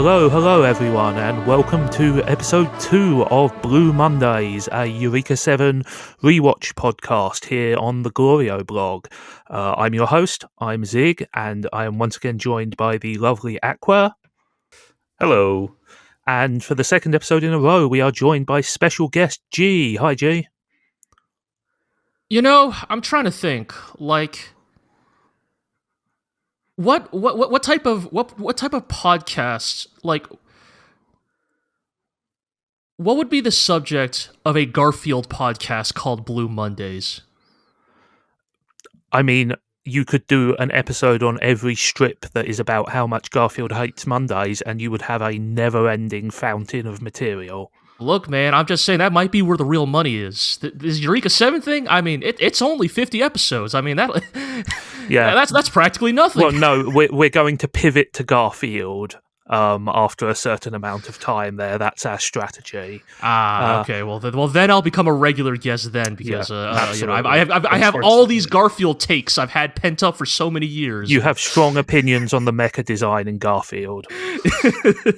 Hello everyone, and welcome to episode 2 of Blue Mondays, a Eureka 7 rewatch podcast here on the GLORIO blog. I'm your host, I'm Zigg, and I am once again joined by the lovely Aqua. Hello. And for the second episode in a row, we are joined by special guest G. Hi, G. You know, I'm trying to think, like, what type of podcast, like, what would be the subject of a Garfield podcast called Blue Mondays? I mean, you could do an episode on every strip that is about how much Garfield hates Mondays, and you would have a never-ending fountain of material. Look, man, I'm just saying that might be where the real money is. This Eureka 7 thing, I mean, it's only 50 episodes. I mean, that's practically nothing. Well, no, we're going to pivot to Garfield after a certain amount of time there. That's our strategy. Okay. Well, then I'll become a regular guest then, because I have all these Garfield takes I've had pent up for so many years. You have strong opinions on the mecha design in Garfield.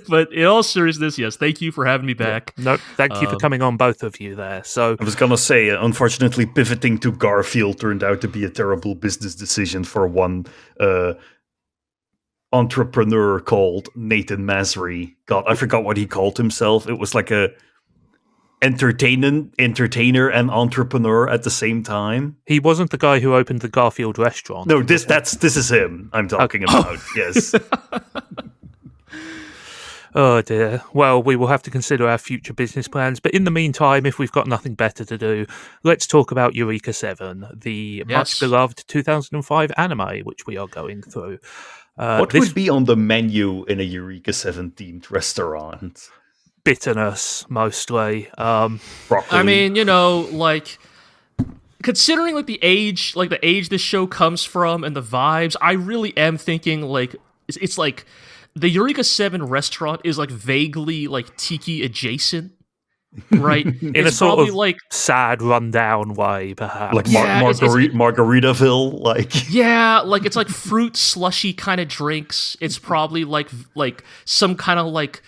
But in all seriousness, yes, thank you for having me back. Yeah. No, thank you for coming on, both of you there. So I was gonna say, unfortunately, pivoting to Garfield turned out to be a terrible business decision for one entrepreneur called Nathan Masry. God, I forgot what he called himself. It was like a entertainer and entrepreneur at the same time. He wasn't the guy who opened the Garfield restaurant. No, this is him I'm talking about. Yes. Oh dear. Well, we will have to consider our future business plans. But in the meantime, if we've got nothing better to do, let's talk about Eureka 7, the much beloved 2005 anime, which we are going through. What would be on the menu in a Eureka 7-themed restaurant? Bitterness, mostly. Broccoli. I mean, you know, like, considering like the age this show comes from and the vibes, I really am thinking like it's like the Eureka 7 restaurant is like vaguely like tiki adjacent. Right, in a sort of like sad, rundown way, perhaps. Like Margaritaville, like like it's like fruit slushy kind of drinks. It's probably like some kind of like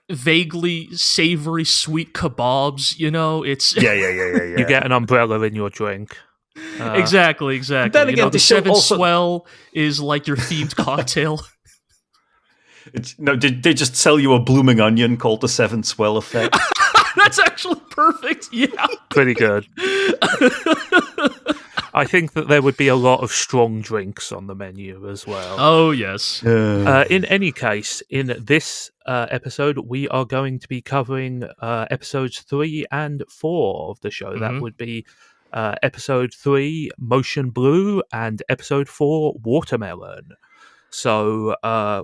vaguely savory sweet kebabs. You know, it's yeah. You get an umbrella in your drink. Exactly. Then again, the Seven Swell is like your themed cocktail. They just sell you a blooming onion called the Seven Swell effect. That's actually perfect, yeah. Pretty good. I think that there would be a lot of strong drinks on the menu as well. Oh, yes. In any case, in this episode, we are going to be covering episodes 3 and 4 of the show. Mm-hmm. That would be episode 3, Motion Blue, and episode 4, Watermelon. So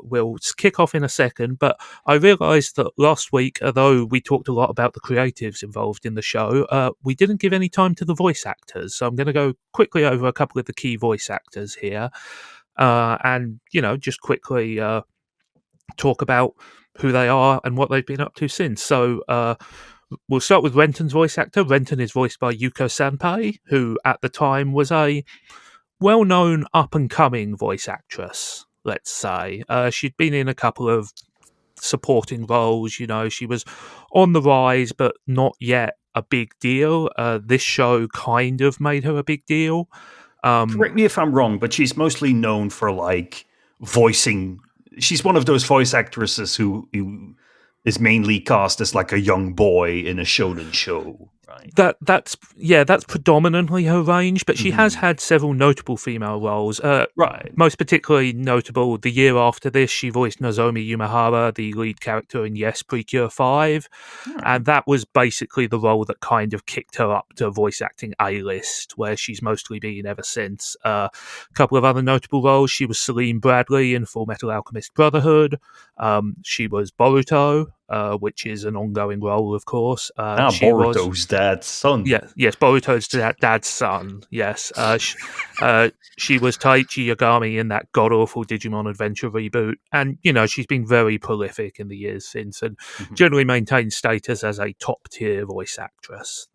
we'll kick off in a second, but I realised that last week, although we talked a lot about the creatives involved in the show, we didn't give any time to the voice actors. So I'm going to go quickly over a couple of the key voice actors here and, you know, just quickly talk about who they are and what they've been up to since. So we'll start with Renton's voice actor. Renton is voiced by Yuko Sanpei, who at the time was a well-known up-and-coming voice actress. Let's say. She'd been in a couple of supporting roles, you know, she was on the rise, but not yet a big deal. This show kind of made her a big deal. Correct me if I'm wrong, but she's mostly known for, like, voicing. She's one of those voice actresses who is mainly cast as, like, a young boy in a shonen show. Right. That's predominantly her range, but she has had several notable female roles. Right. Most particularly notable, the year after this, she voiced Nozomi Yumehara, the lead character in Yes, Precure 5, and that was basically the role that kind of kicked her up to voice acting A-list, where she's mostly been ever since. A couple of other notable roles, she was Celine Bradley in Full Metal Alchemist Brotherhood. She was Boruto, which is an ongoing role, of course. Boruto's dad's son. Yes, Boruto's dad's son. Yes, she was Taichi Yagami in that god-awful Digimon Adventure reboot, and you know she's been very prolific in the years since, and generally maintains status as a top-tier voice actress.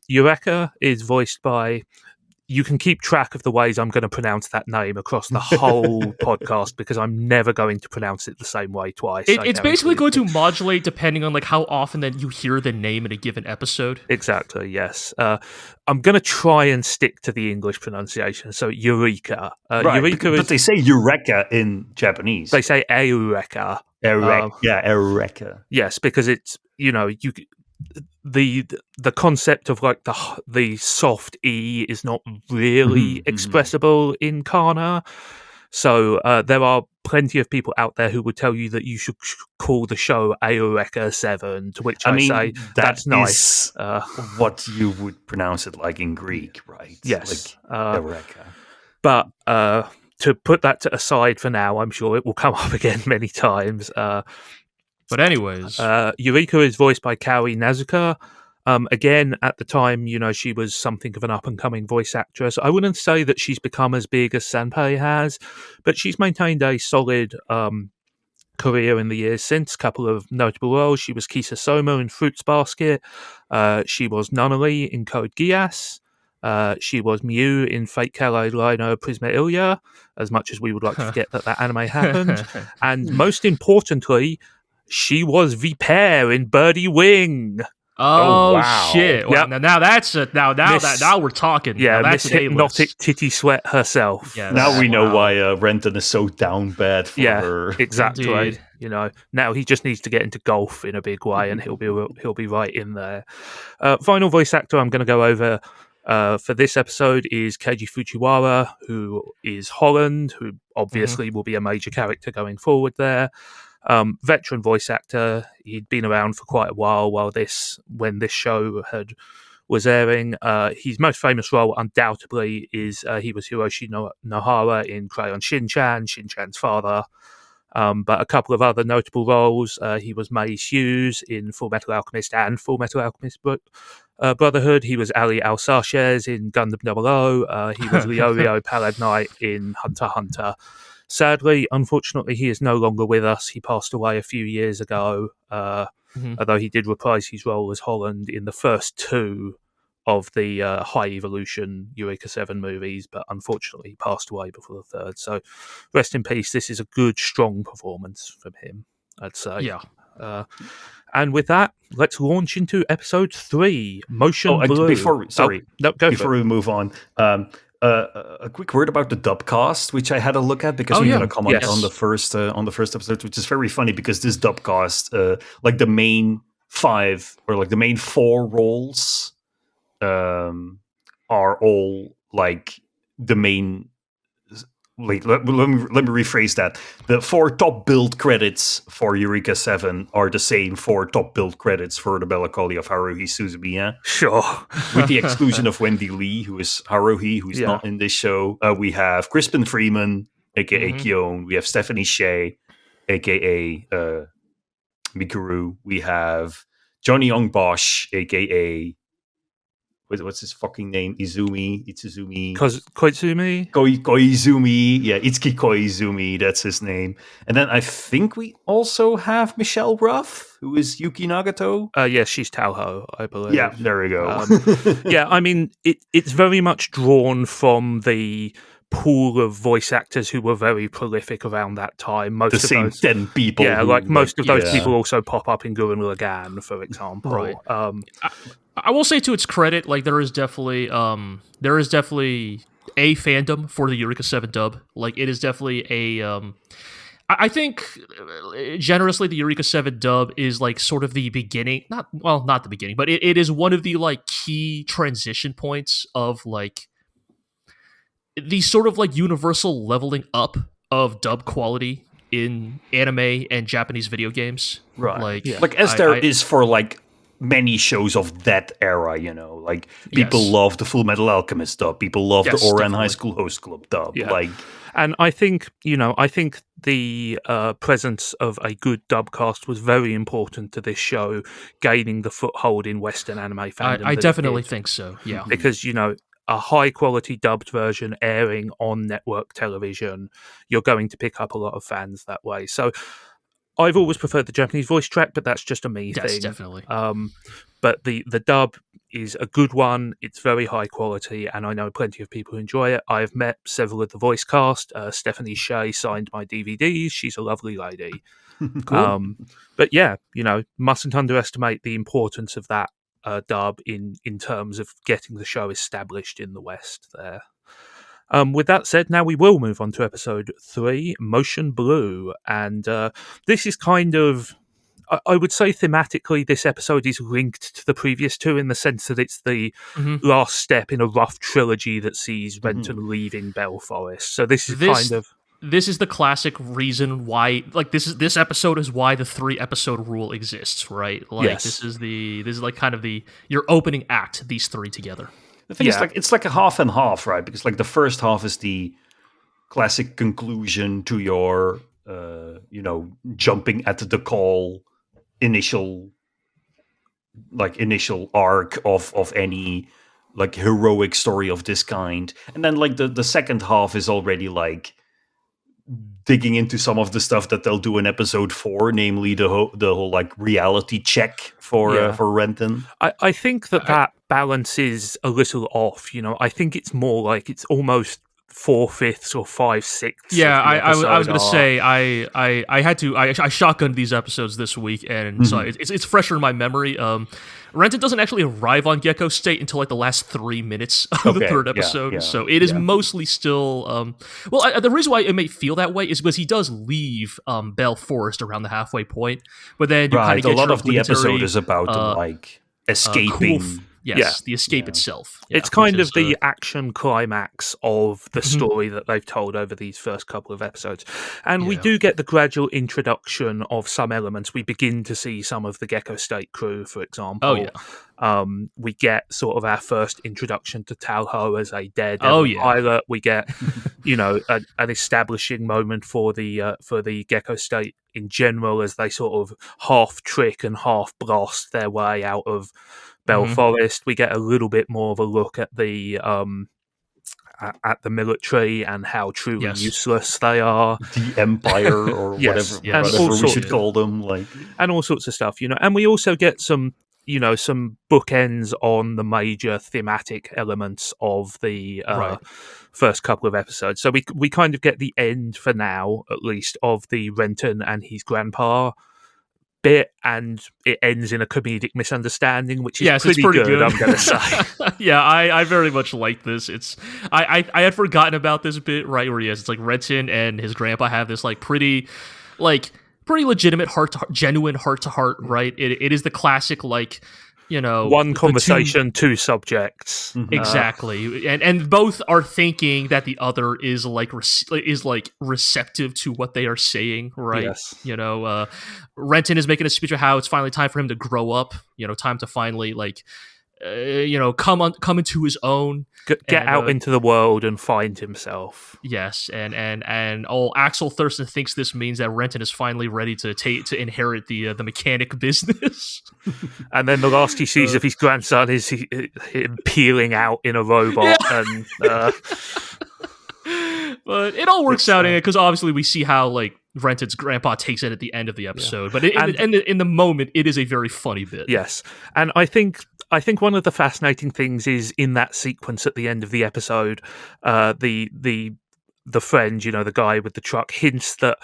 Eureka is voiced by you can keep track of the ways I'm going to pronounce that name across the whole podcast, because I'm never going to pronounce it the same way twice. It's basically going to modulate depending on like how often that you hear the name in a given episode. Exactly, yes. I'm going to try and stick to the English pronunciation. So Eureka. Right, Eureka but they say Eureka in Japanese. They say Eureka. Eureka. Yes, because it's, the concept of like the soft E is not really expressible in Kana. So there are plenty of people out there who would tell you that you should call the show Eureka 7, to which I say that's nice. What you would pronounce it like in Greek, right? Yes. Like Eureka. But to put that aside for now, I'm sure it will come up again many times. But anyways, Eureka is voiced by Kaori Nazuka. Again, at the time, she was something of an up-and-coming voice actress. I wouldn't say that she's become as big as Sanpei has, but she's maintained a solid career in the years since. A couple of notable roles. She was Kisa Soma in Fruits Basket. She was Nunnally in Code Geass. She was Miu in Fate Kaleid Lino Prisma Ilya, as much as we would like to forget that anime happened. And most importantly, she was Vipere in Birdie Wing. Oh wow. shit! Well, Yep. Now we're talking. Yeah, now Miss Hypnotic Titty Sweat herself. Yeah, now we know why Renton is so down bad for her. Exactly. Indeed. Now he just needs to get into golf in a big way, and he'll be right in there. Final voice actor I'm going to go over for this episode is Keiji Fujiwara, who is Holland, who obviously will be a major character going forward there. Veteran voice actor. He'd been around for quite a while when this show was airing. His most famous role, undoubtedly, is he was Hiroshi Nohara in Crayon Shin-chan's father. But a couple of other notable roles. He was Mace Hughes in Full Metal Alchemist and Full Metal Alchemist Brotherhood. He was Ali Al-Sarchez in Gundam 00. He was Ryoyo Paladknight in Hunter x Hunter. Sadly, unfortunately, he is no longer with us. He passed away a few years ago, although he did reprise his role as Holland in the first two of the High Evolution Eureka 7 movies, but unfortunately he passed away before the third. So rest in peace. This is a good, strong performance from him, I'd say. Yeah. And with that, let's launch into episode 3, Motion Blue. Before we move on, a quick word about the dub cast, which I had a look at because we're going to comment on the first episode, which is very funny because this dub cast, like the main 5 or like the main 4 roles, are all like the main. Wait, let me rephrase that. The 4 top build credits for Eureka 7 are the same 4 top build credits for the Melancholy of Haruhi Suzumiya. Sure. With the exclusion of Wendy Lee, who is Haruhi, who's not in this show. We have Crispin Freeman, a.k.a. Kyon. We have Stephanie Shea, a.k.a. Mikuru. We have Johnny Young Bosch, a.k.a. What's his fucking name? Izumi. Koizumi? Koizumi. Yeah, Itsuki Koizumi. That's his name. And then I think we also have Michelle Ruff, who is Yuki Nagato. Yes, she's Talho, I believe. Yeah, there we go. Yeah, I mean, it's very much drawn from the pool of voice actors who were very prolific around that time. Most of those 10 people. Yeah, most of those people also pop up in Gurren Lagann, for example. Right. I will say to its credit, like there is definitely a fandom for the Eureka 7 dub. Like it is definitely a I think generously the Eureka 7 dub is like sort of the beginning, not the beginning, but it is one of the like key transition points of like the sort of like universal leveling up of dub quality in anime and Japanese video games. Right. Like as there is for like many shows of that era, like people love the Full Metal Alchemist dub, people love the Oran High School Host Club dub. And I think the presence of a good dub cast was very important to this show gaining the foothold in Western anime fandom. I definitely think so. Yeah, because a high quality dubbed version airing on network television, you're going to pick up a lot of fans that way. So I've always preferred the Japanese voice track, but that's just a me thing. Definitely. But the dub is a good one. It's very high quality, and I know plenty of people who enjoy it. I've met several of the voice cast. Stephanie Shea signed my DVDs. She's a lovely lady. Cool. But yeah, mustn't underestimate the importance of that dub in terms of getting the show established in the West there. With that said, now we will move on to episode 3, Motion Blue. And this is kind of, I would say thematically, this episode is linked to the previous two in the sense that it's the last step in a Ruff trilogy that sees Renton leaving Bell Forest. So this is This is the classic reason why, like, this episode is why the 3-episode rule exists, right? Like, yes. This is like kind of your opening act, these 3 together. The thing is, it's like a half and half, right? Because like the first half is the classic conclusion to your, jumping at the call initial arc of any like heroic story of this kind, and then like the second half is already like digging into some of the stuff that they'll do in episode 4, namely the whole like reality check for Renton. I think that balance is a little off. I think it's more like it's almost 4/5 or 5/6. Yeah, I was going to say I shotgunned these episodes this week, and so it's fresher in my memory. Renton doesn't actually arrive on Gekkostate until like the last 3 minutes of the 3rd episode, so it is mostly still. The reason why it may feel that way is because he does leave Bell Forest around the halfway point, but then you kind of get a lot of the episode is about like escaping. The escape itself. It's kind of the action climax of the story that they've told over these first couple of episodes. And we do get the gradual introduction of some elements. We begin to see some of the Gekkostate crew, for example. We get sort of our first introduction to Talho as a daredevil pilot. We get, an establishing moment for the Gekkostate in general as they sort of half trick and half blast their way out of Bell Forest. We get a little bit more of a look at the military and how truly useless they are. The Empire or whatever we should call them, and all sorts of stuff, And we also get some bookends on the major thematic elements of the first couple of episodes. So we kind of get the end for now, at least, of the Renton and his grandpa bit, and it ends in a comedic misunderstanding, which is pretty good, I'm going to say. I very much like this. I had forgotten about this bit, right, where it's like Renton and his grandpa have this like pretty legitimate genuine heart-to-heart, right? It is the classic like, one conversation, two subjects. Exactly, and both are thinking that the other is like receptive to what they are saying, right? Yes. Renton is making a speech of how it's finally time for him to grow up. Time to finally come into his own, get out into the world and find himself. Yes, and Axel Thurston thinks this means that Renton is finally ready to inherit the mechanic business. And then the last he sees of his grandson is him peeling out in a robot, and but it all works out in it because obviously we see how like Renton's grandpa takes it at the end of the episode, but in the moment it is a very funny bit. Yes, and I think one of the fascinating things is in that sequence at the end of the episode, the friend, the guy with the truck, hints that,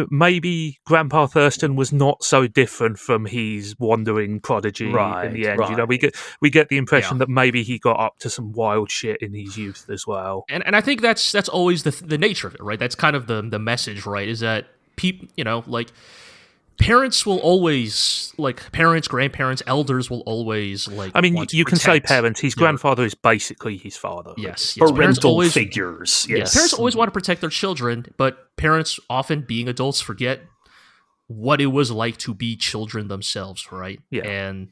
maybe Grandpa Thurston was not so different from his wandering prodigy in the end. Right. We get the impression that maybe he got up to some wild shit in his youth as well. And I think that's always the nature of it, right? That's kind of the message, right? Is that people, parents will always, parents, grandparents, elders will always, I mean, you can say parents. His grandfather is basically his father. Yes. Parental figures. Yes. Parents always want to protect their children, but parents often, being adults, forget what it was like to be children themselves, right? Yeah. And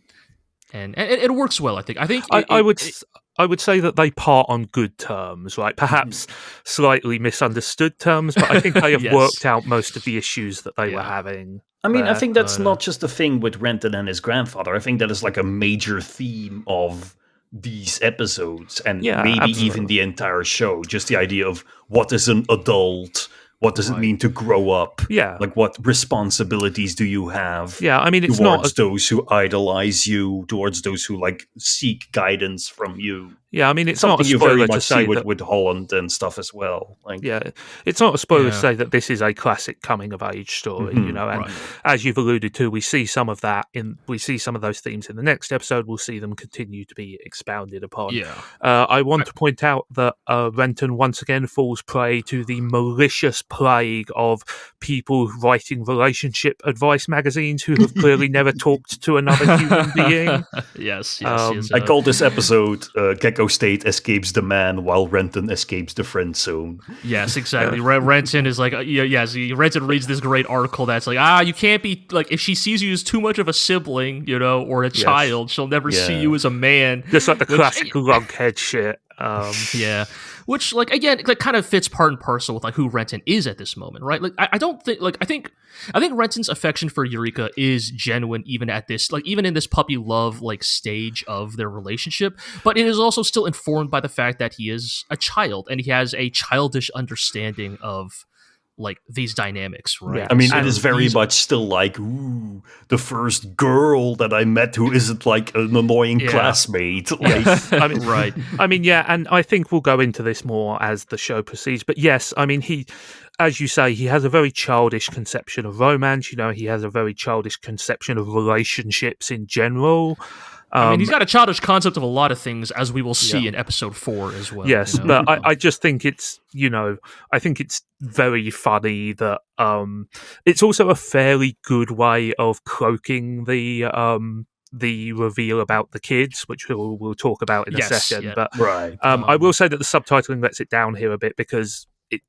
it works well, I think. I would say that they part on good terms, right? Perhaps slightly misunderstood terms, but I think they have worked out most of the issues that they were having. I mean, I think that's not just a thing with Renton and his grandfather. I think that is like a major theme of these episodes and maybe even the entire show. Just the idea of what is an adult, what does it mean to grow up? Yeah. Like, what responsibilities do you have? Yeah, I mean, it's towards those who idolize you, towards those who like seek guidance from you. Yeah, I mean, it's something not a you spoiler very to much say see that with Holland and stuff as well. Like, yeah, it's not a spoiler to say that this is a classic coming of age story, you know. And as you've alluded to, we see some of that we see some of those themes in the next episode. We'll see them continue to be expounded upon. Yeah, I want to point out that Renton once again falls prey to the malicious plague of people writing relationship advice magazines who have clearly never talked to another human being. Yes. I call this episode Gekkostate escapes the man while Renton escapes the friend zone. Yes, exactly. Renton is like, Renton reads this great article that's like, you can't be, like, if she sees you as too much of a sibling, you know, or a child, she'll never see you as a man. Just like the classic lunkhead shit. Yeah. Which, like, again, like, kind of fits part and parcel with like who Renton is at this moment, right? Like, I don't think, like, I think Renton's affection for Eureka is genuine, even at this, like, even in this puppy love like stage of their relationship. But it is also still informed by the fact that he is a child and he has a childish understanding of like these dynamics, right? Yeah. I mean, it is very much still like, ooh, the first girl that I met who isn't like an annoying classmate. Like, I mean, right. I mean, yeah, and I think we'll go into this more as the show proceeds. But yes, I mean, he, as you say, he has a very childish conception of romance. You know, he has a very childish conception of relationships in general. I mean, he's got a childish concept of a lot of things, as we will see in episode 4 as well. Yes, you know? but I just think it's, you know, I think it's very funny that it's also a fairly good way of cloaking the reveal about the kids, which we'll talk about in a second. Yeah. But right. I will say that the subtitling lets it down here a bit because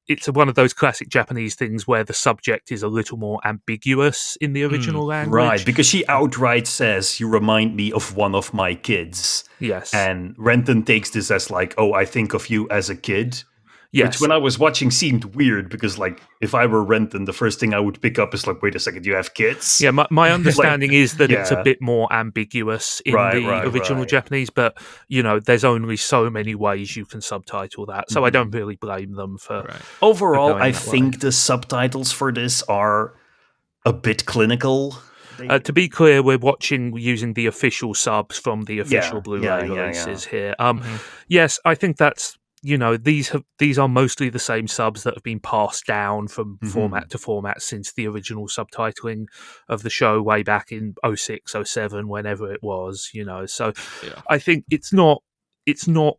it's one of those classic Japanese things where the subject is a little more ambiguous in the original language. Right, because she outright says, "You remind me of one of my kids." Yes. And Renton takes this as like, "Oh, I think of you as a kid." Yes. Which when I was watching seemed weird because, like, if I were Renton, the first thing I would pick up is like, wait a second, you have kids? Yeah, my understanding is that it's a bit more ambiguous in the original Japanese, but, you know, there's only so many ways you can subtitle that, so I don't really blame them for... Overall, I think the subtitles for this are a bit clinical. To be clear, we're watching using the official subs from the official Blu-ray releases here. Yes, I think that's, you know, these are mostly the same subs that have been passed down from format to format since the original subtitling of the show way back in 06, 07, whenever it was, you know. So I think it's not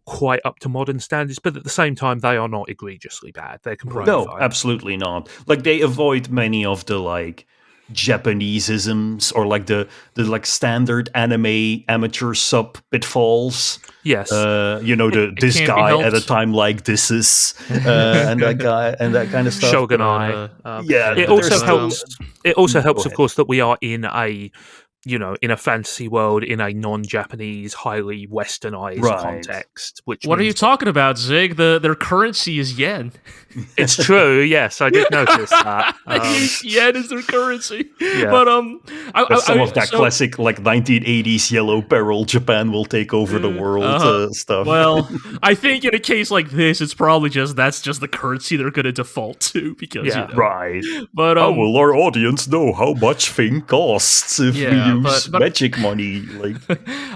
quite up to modern standards, but at the same time, they are not egregiously bad. They're completely fine. Absolutely not. Like, they avoid many of the, like, Japaneseisms or like the like standard anime amateur sub pitfalls. Yes, you know, this guy at a time like this is and that guy and that kind of stuff. Shogunai. It also helps, of course, that we are in a, you know, in a fantasy world, in a non-Japanese, highly westernized context. What are you talking about, Zigg? Their currency is yen. It's true. Yes, I did notice that. Yen is their currency. Yeah. But some of that classic like 1980s yellow peril Japan will take over the world stuff. Well, I think in a case like this, it's probably that's just the currency they're going to default to because you know. Right. But how will our audience know how much thing costs if we use magic money? Like,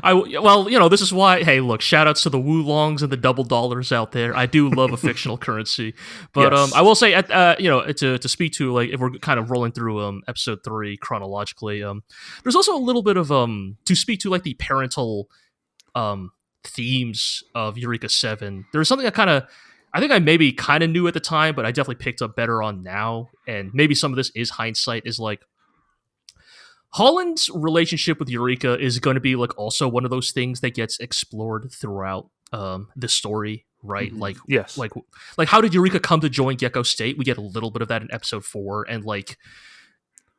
well, you know, this is why. Hey, look, shout outs to the Woolongs and the double dollars out there. I do love a fictional currency. But I will say, you know, to speak to, like, if we're kind of rolling through episode 3 chronologically, there's also a little bit of to speak to, like, the parental themes of Eureka 7. There's something I think I maybe kind of knew at the time, but I definitely picked up better on now, and maybe some of this is hindsight, is like Holland's relationship with Eureka is going to be like also one of those things that gets explored throughout the story. Right, like yes, like how did Eureka come to join Gekkostate? We get a little bit of that in episode 4, and like,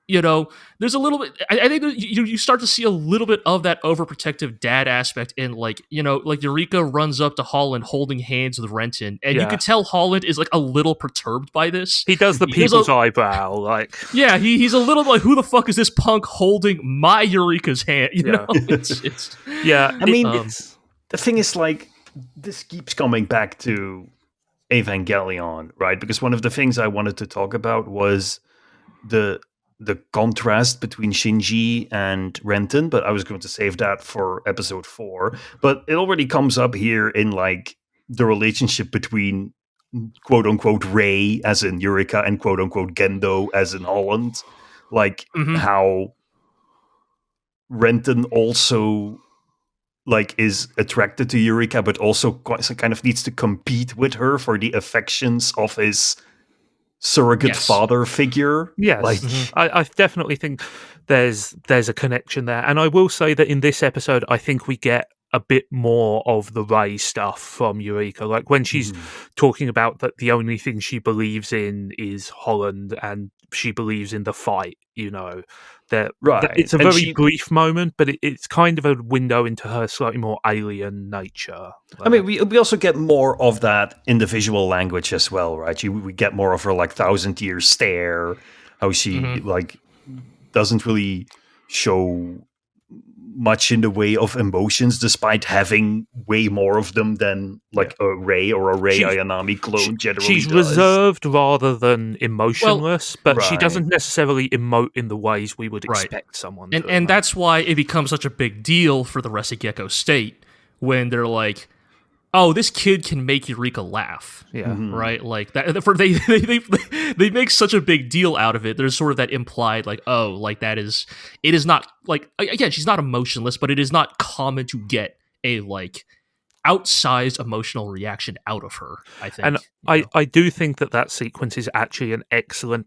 you know, there's a little bit. I think you start to see a little bit of that overprotective dad aspect in, like, you know, like Eureka runs up to Holland holding hands with Renton, and you could tell Holland is like a little perturbed by this. He does the people's eyebrow, like, yeah, he's a little like, who the fuck is this punk holding my Eureka's hand? You know, it's I mean, the thing is, like, this keeps coming back to Evangelion, right? Because one of the things I wanted to talk about was the contrast between Shinji and Renton, but I was going to save that for episode 4. But it already comes up here in like the relationship between quote unquote Rei as in Eureka and quote unquote Gendo as in Holland. Like how Renton also like is attracted to Eureka, but also kind of needs to compete with her for the affections of his surrogate father figure. Yes, like I definitely think there's a connection there, and I will say that in this episode, I think we get a bit more of the Rei stuff from Eureka, like when she's talking about that the only thing she believes in is Holland, and she believes in the fight. You know, that it's a very brief moment, but it's kind of a window into her slightly more alien nature. I mean, we also get more of that in the visual language as well, right? We get more of her like 1,000-year stare, how she like doesn't really show much in the way of emotions, despite having way more of them than like a Rei or a Rei Ayanami clone generally She's does. reserved rather than emotionless, but she doesn't necessarily emote in the ways we would expect someone to. And that's why it becomes such a big deal for the rest of Gekkostate when they're like, oh, this kid can make Eureka laugh. Yeah. Right? Like that they make such a big deal out of it. There's sort of that implied like, oh, like it is not like, again, she's not emotionless, but it is not common to get a like outsized emotional reaction out of her, I think. And I do think that sequence is actually an excellent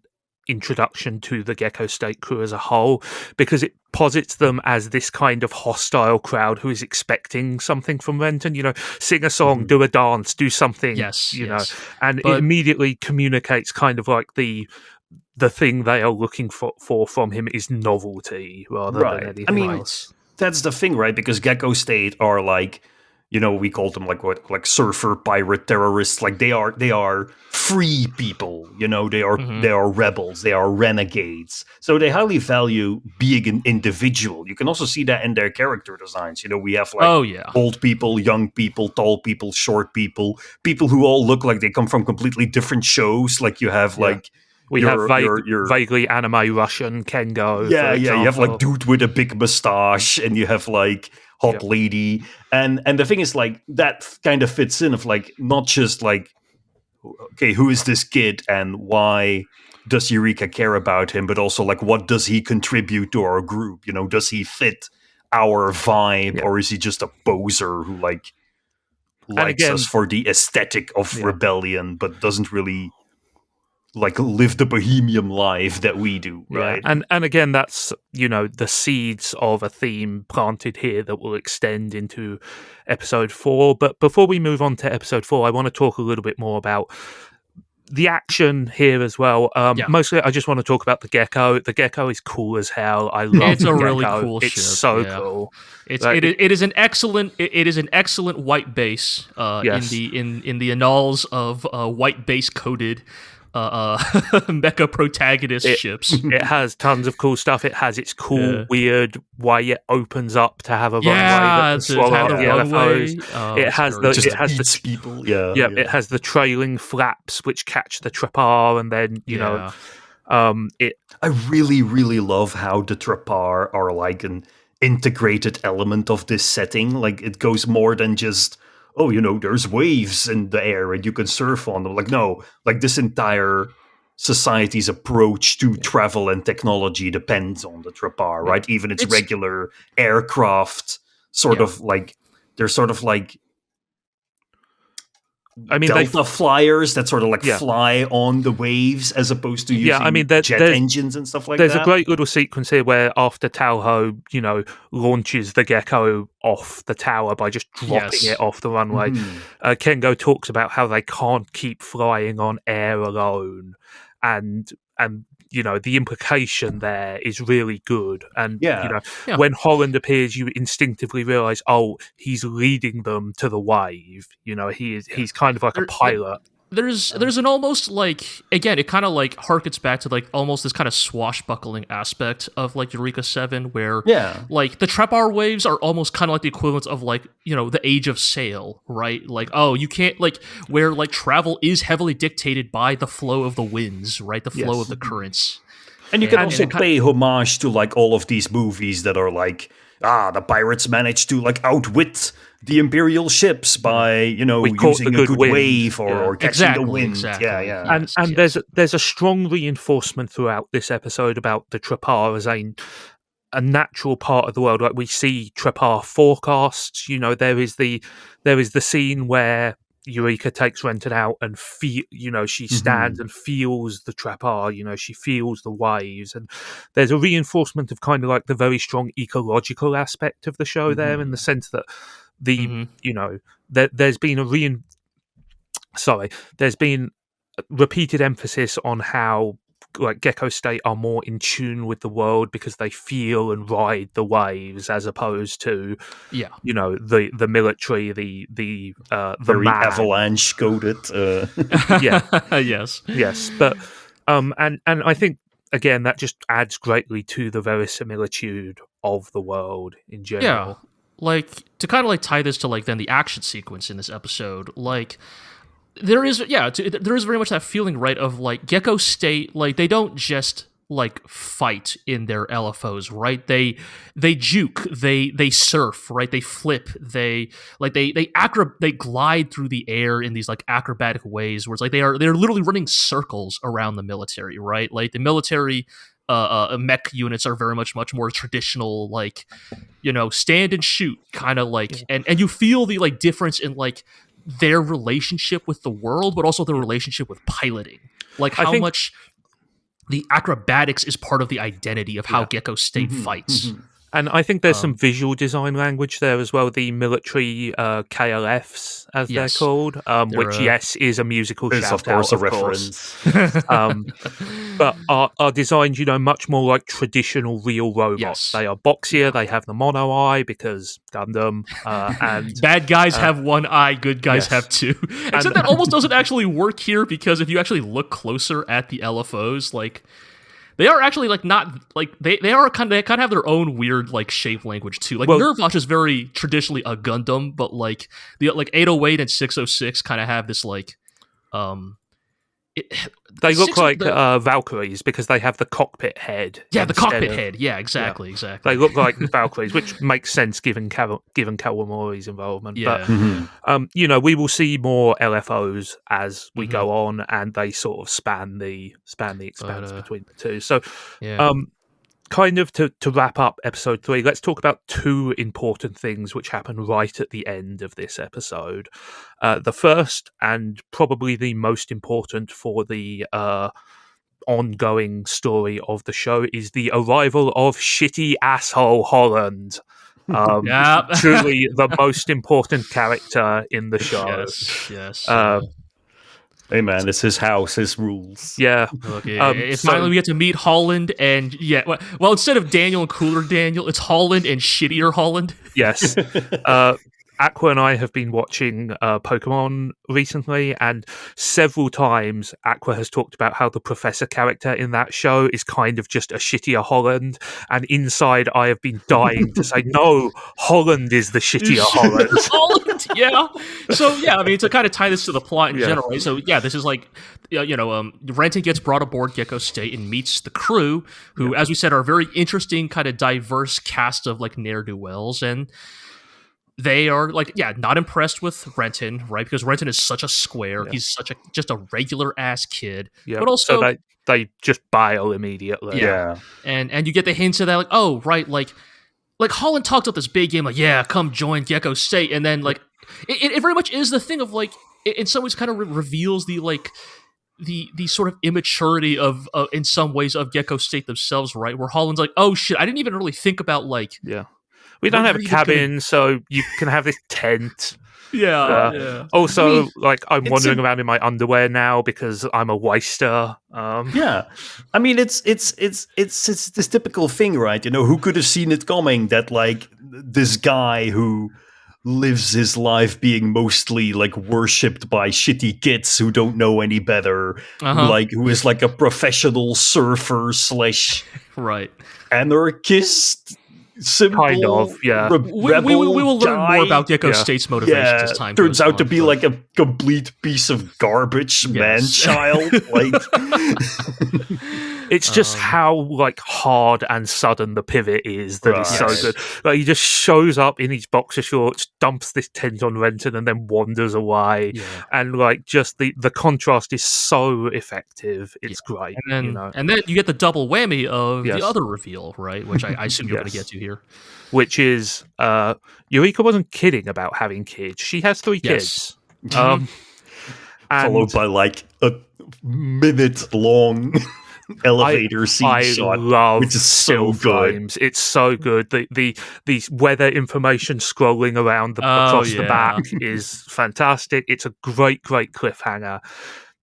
introduction to the Gekkostate crew as a whole, because it posits them as this kind of hostile crowd who is expecting something from Renton, you know, sing a song, do a dance, do something, you know, and it immediately communicates kind of like the thing they are looking for from him is novelty rather than anything else. That's the thing, right? Because Gekkostate are like, you know, we call them like surfer pirate terrorists. Like they are free people. You know, they are rebels. They are renegades. So they highly value being an individual. You can also see that in their character designs. You know, we have like old people, young people, tall people, short people, people who all look like they come from completely different shows. Like you have like. We have vaguely anime Russian Kengo. Yeah. You have like dude with a big mustache, and you have like hot lady, and the thing is like that kind of fits in of like not just like, okay, who is this kid and why does Eureka care about him, but also like what does he contribute to our group? You know, does he fit our vibe, or is he just a poser who like likes us for the aesthetic of rebellion, but doesn't really like live the bohemian life that we do, right? And again, that's, you know, the seeds of a theme planted here that will extend into episode 4. But before we move on to episode 4, I want to talk a little bit more about the action here as well. Mostly, I just want to talk about the Gecko. The Gecko is cool as hell. I love it's a really cool ship. It's so cool. It is an excellent white base in the annals of white base coded mecha protagonist ships. It has tons of cool stuff. It has its cool, weird way it opens up to have a runway that can swallow up the UFOs. It has the people. It has the trailing flaps which catch the trapar, and then you know, I really, really love how the trapar are like an integrated element of this setting. Like it goes more than just, oh, you know, there's waves in the air and you can surf on them. Like, no, like this entire society's approach to travel and technology depends on the trapar, right? Even its regular aircraft sort of like, they're sort of like, I mean, Delta flyers that sort of like fly on the waves as opposed to using jet engines and stuff like that. There's a great little sequence here where after Talho, you know, launches the Gecko off the tower by just dropping it off the runway. Kengo talks about how they can't keep flying on air alone, and you know, the implication there is really good. And you know, when Holland appears, you instinctively realize, oh, he's leading them to the wave. You know, he's kind of like a pilot. there's an almost like, again, it kind of like harkens back to like almost this kind of swashbuckling aspect of like Eureka 7, where like the trapar waves are almost kind of like the equivalent of like, you know, the Age of Sail, right? Like, oh, you can't, like, where like travel is heavily dictated by the flow of the winds, right? The flow of the currents. And you can also pay homage to like all of these movies that are like, the pirates managed to like outwit the Imperial ships by, you know, using a good wave or catching the wind. Exactly. Yeah. And there's a strong reinforcement throughout this episode about the trapar as a natural part of the world. Like we see trapar forecasts. You know, there is the scene where Eureka takes Renton out and she stands and feels the trapar, you know, she feels the waves, and there's a reinforcement of kind of like the very strong ecological aspect of the show there, in the sense that you know, there's been repeated emphasis on how like Gekkostate are more in tune with the world because they feel and ride the waves, as opposed to you know, the military, the very man. avalanche coded. yes, but and I think again that just adds greatly to the verisimilitude of the world in general. Yeah, like to kind of like tie this to like then the action sequence in this episode, like. There is very much that feeling, right, of like Gekkostate, like they don't just like fight in their LFOs, right? They juke, they surf, right? They flip, they glide through the air in these like acrobatic ways, where it's like they're literally running circles around the military, right? Like the military mech units are very much more traditional, like, you know, stand and shoot kind of like, and you feel the like difference in like their relationship with the world, but also their relationship with piloting. Like how much the acrobatics is part of the identity of how Gekkostate fights. And I think there's some visual design language there as well. The military KLFs, as they're called, which, is a musical shout-out, of course, a reference. But are designed, you know, much more like traditional real robots. They are boxier, they have the mono eye because Gundam. And bad guys have one eye, good guys have two. Except that almost doesn't actually work here, because if you actually look closer at the LFOs, like... they are actually like not like they kind of have their own weird like shape language too. Like Nervosh is very traditionally a Gundam, but like the like 808 and 606 kind of have this like they look like Valkyries because they have the cockpit head. Yeah, the cockpit head. Yeah, exactly. They look like Valkyries, which makes sense given Kawamori's involvement. Yeah. But you know, we will see more LFOs as we go on, and they sort of span the expanse between the two. So, kind of to wrap up episode 3, let's talk about 2 important things which happen right at the end of this episode. The first, and probably the most important for the ongoing story of the show, is the arrival of shitty asshole Holland. Truly the most important character in the show. Yes. Hey man, it's his house, his rules. Yeah. Okay. Finally we get to meet Holland, and well, instead of Daniel and Cooler Daniel, it's Holland and shittier Holland. Yes. Aqua and I have been watching Pokemon recently, and several times Aqua has talked about how the Professor character in that show is kind of just a shittier Holland, and inside I have been dying to say, no, Holland is the shittier Holland. Holland, yeah. So, yeah, I mean, to kind of tie this to the plot in general, right? So, yeah, this is like, Renton gets brought aboard Gekkostate and meets the crew, who, as we said, are a very interesting, kind of diverse cast of, like, ne'er-do-wells, and they are like, not impressed with Renton, right? Because Renton is such a square. He's just a regular ass kid. Yeah. But also so they just bail immediately. Yeah. And you get the hints of that, like, oh, right, like Holland talked up this big game, like, come join Gekkostate, and then like it very much is the thing of like, it in some ways kind of reveals the like the sort of immaturity of in some ways of Gekkostate themselves, right? Where Holland's like, oh shit, I didn't even really think about like we don't have a cabin, so you can have this tent. Also, like, I'm wandering around in my underwear now because I'm a waster. I mean, it's this typical thing, right? You know, who could have seen it coming that like this guy who lives his life being mostly like worshipped by shitty kids who don't know any better, who is like a professional surfer / right anarchist symbol, kind of, yeah. We will learn more about Gekkostate's motivations as time turns goes out to on, be like a complete piece of garbage man-child. Like, it's just how like hard and sudden the pivot is that is so good. Like he just shows up in his boxer shorts, dumps this tent on Renton, and then wanders away. Yeah. And like just the contrast is so effective. It's great. And then you get the double whammy of the other reveal, right? Which I assume you're going to get to here. Which is Eureka wasn't kidding about having kids. She has 3 kids. And followed by like a minute-long elevator scene shot, love which is so good. It's so good. The weather information scrolling around across the back is fantastic. It's a great cliffhanger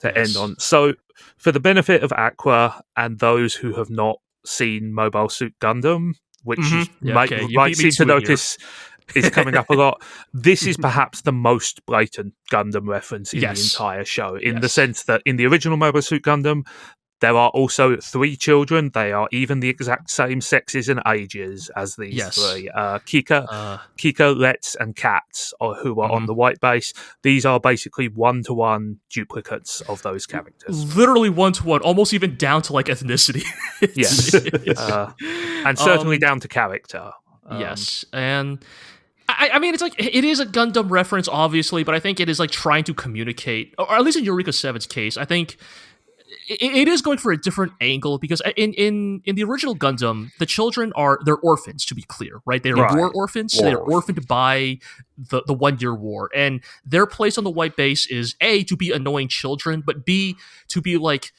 to end on. So, for the benefit of Aqua and those who have not seen Mobile Suit Gundam, which you might seem to notice is coming up a lot. This is perhaps the most blatant Gundam reference in the entire show, in the sense that in the original Mobile Suit Gundam, there are also 3 children. They are even the exact same sexes and ages as these 3. Kika, Let's, and Cats, who are on the white base. These are basically 1-to-1 duplicates of those characters. Literally 1-to-1, almost even down to like ethnicity. Yes. And certainly down to character. Yes. And I mean, it's like, it is a Gundam reference, obviously, but I think it is like trying to communicate, or at least in Eureka 7's case, I think it is going for a different angle, because in the original Gundam, the children they're orphans, to be clear, right? They're war orphans. They're orphaned by the 1-year war, and their place on the white base is A, to be annoying children, but B, to be like,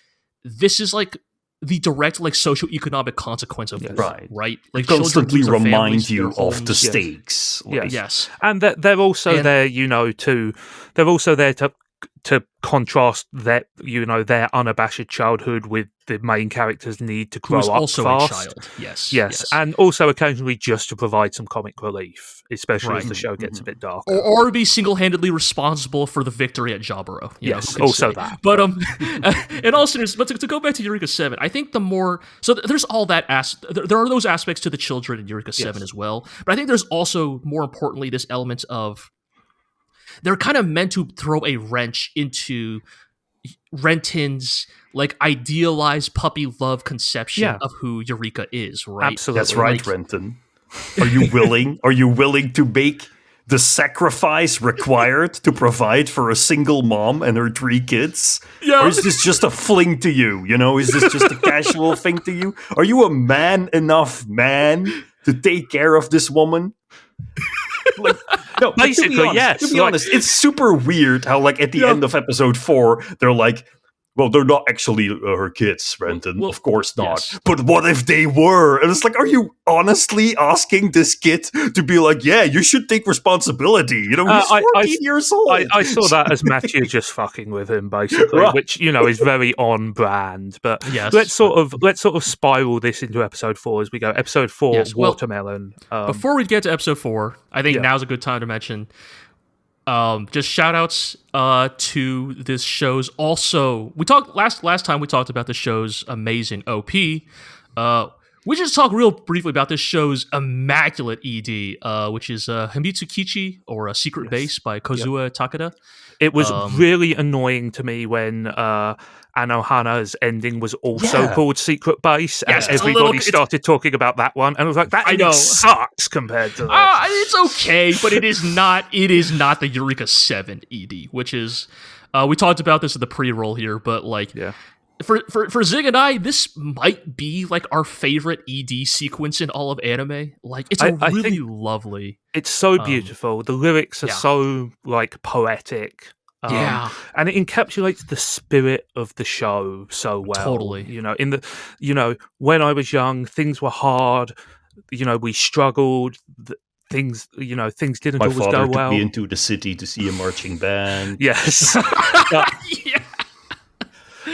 this is like the direct like socioeconomic consequence of war, right? Like constantly remind you of the stakes. Yes. And they're also there, they're also there to contrast that, their unabashed childhood with the main character's need to grow up also fast. A child. Yes, and also occasionally just to provide some comic relief, especially as the show gets a bit darker, or be single-handedly responsible for the victory at Jaburo. Also that. But in all seriousness, but to go back to Eureka 7, I think there's all that there are those aspects to the children in Eureka 7 as well, but I think there's also, more importantly, this element of they're kind of meant to throw a wrench into Renton's like idealized puppy love conception of who Eureka is, right? Absolutely. That's right, Renton. Are you willing to make the sacrifice required to provide for a single mom and her 3 kids? Yeah. Or is this just a fling to you? Is this just a casual thing to you? Are you a man enough to take care of this woman? No, basically, yes. To be honest, it's super weird how, like, at the end of episode 4, they're like, well, they're not actually her kids, Renton. Of course not. Yes. But what if they were? And it's like, are you honestly asking this kid to be like, yeah, you should take responsibility? He's 14 years old. I saw that as Matthew just fucking with him, basically, which, is very on brand. But let's sort of spiral this into episode 4 as we go. Episode 4, Watermelon. Before we get to episode 4, I think now's a good time to mention just shout outs to this show's also. We talked last time we talked about the show's amazing OP. We just talk real briefly about this show's immaculate ED, which is Himitsu Kichi, or A Secret Base by Kozuha Takeda. It was really annoying to me when Anohana's ending was also called Secret Base, and everybody started talking about that one, and I was like, that ending sucks compared to that. It's okay, but it is not the Eureka 7 ED, which is, we talked about this in the pre-roll here, but like, for Zigg and I, this might be like our favorite ED sequence in all of anime. Like, it's really lovely. It's so beautiful. The lyrics are so like poetic. And it encapsulates the spirit of the show so well. Totally. When I was young, things were hard. We struggled. Things didn't always go well. My father took me into the city to see a marching band. Yes.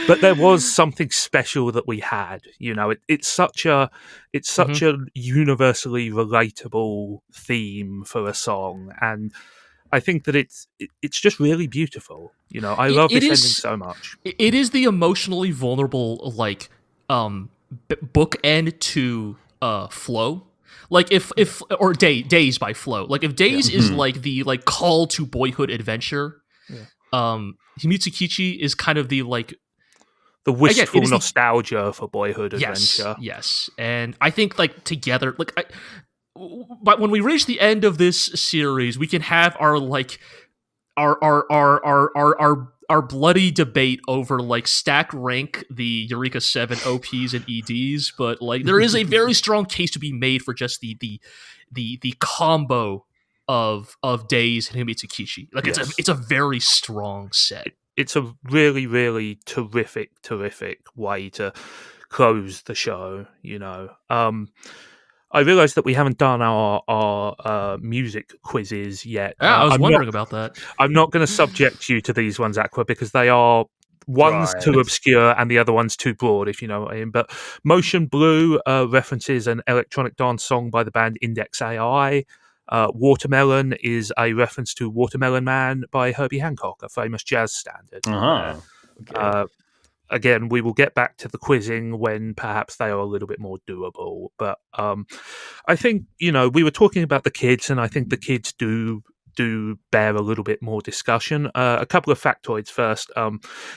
But there was something special that we had. It's such a universally relatable theme for a song, and I think that it's just really beautiful. I love this ending so much. It is the emotionally vulnerable bookend to Flow. Like if or Days by Flow. Like if Days is like the call to boyhood adventure, Himitsukichi is kind of the wistful nostalgia for boyhood adventure. Yes, and I think together, but when we reach the end of this series, we can have our bloody debate over stack rank the Eureka 7 OPs and EDs, but there is a very strong case to be made for just the combo of Days and Himitsukichi. It's a very strong set. It's a really, really terrific way to close the show. I realised that we haven't done our music quizzes yet. I was wondering about that. I'm not going to subject you to these ones, Aqua, because they are one's too obscure and the other one's too broad, if you know what I mean. But Motion Blue references an electronic dance song by the band Index AI. Watermelon is a reference to Watermelon Man by Herbie Hancock, a famous jazz standard. Okay. Again, we will get back to the quizzing when perhaps they are a little bit more doable. But I think, we were talking about the kids, and I think the kids do bear a little bit more discussion. A couple of factoids first.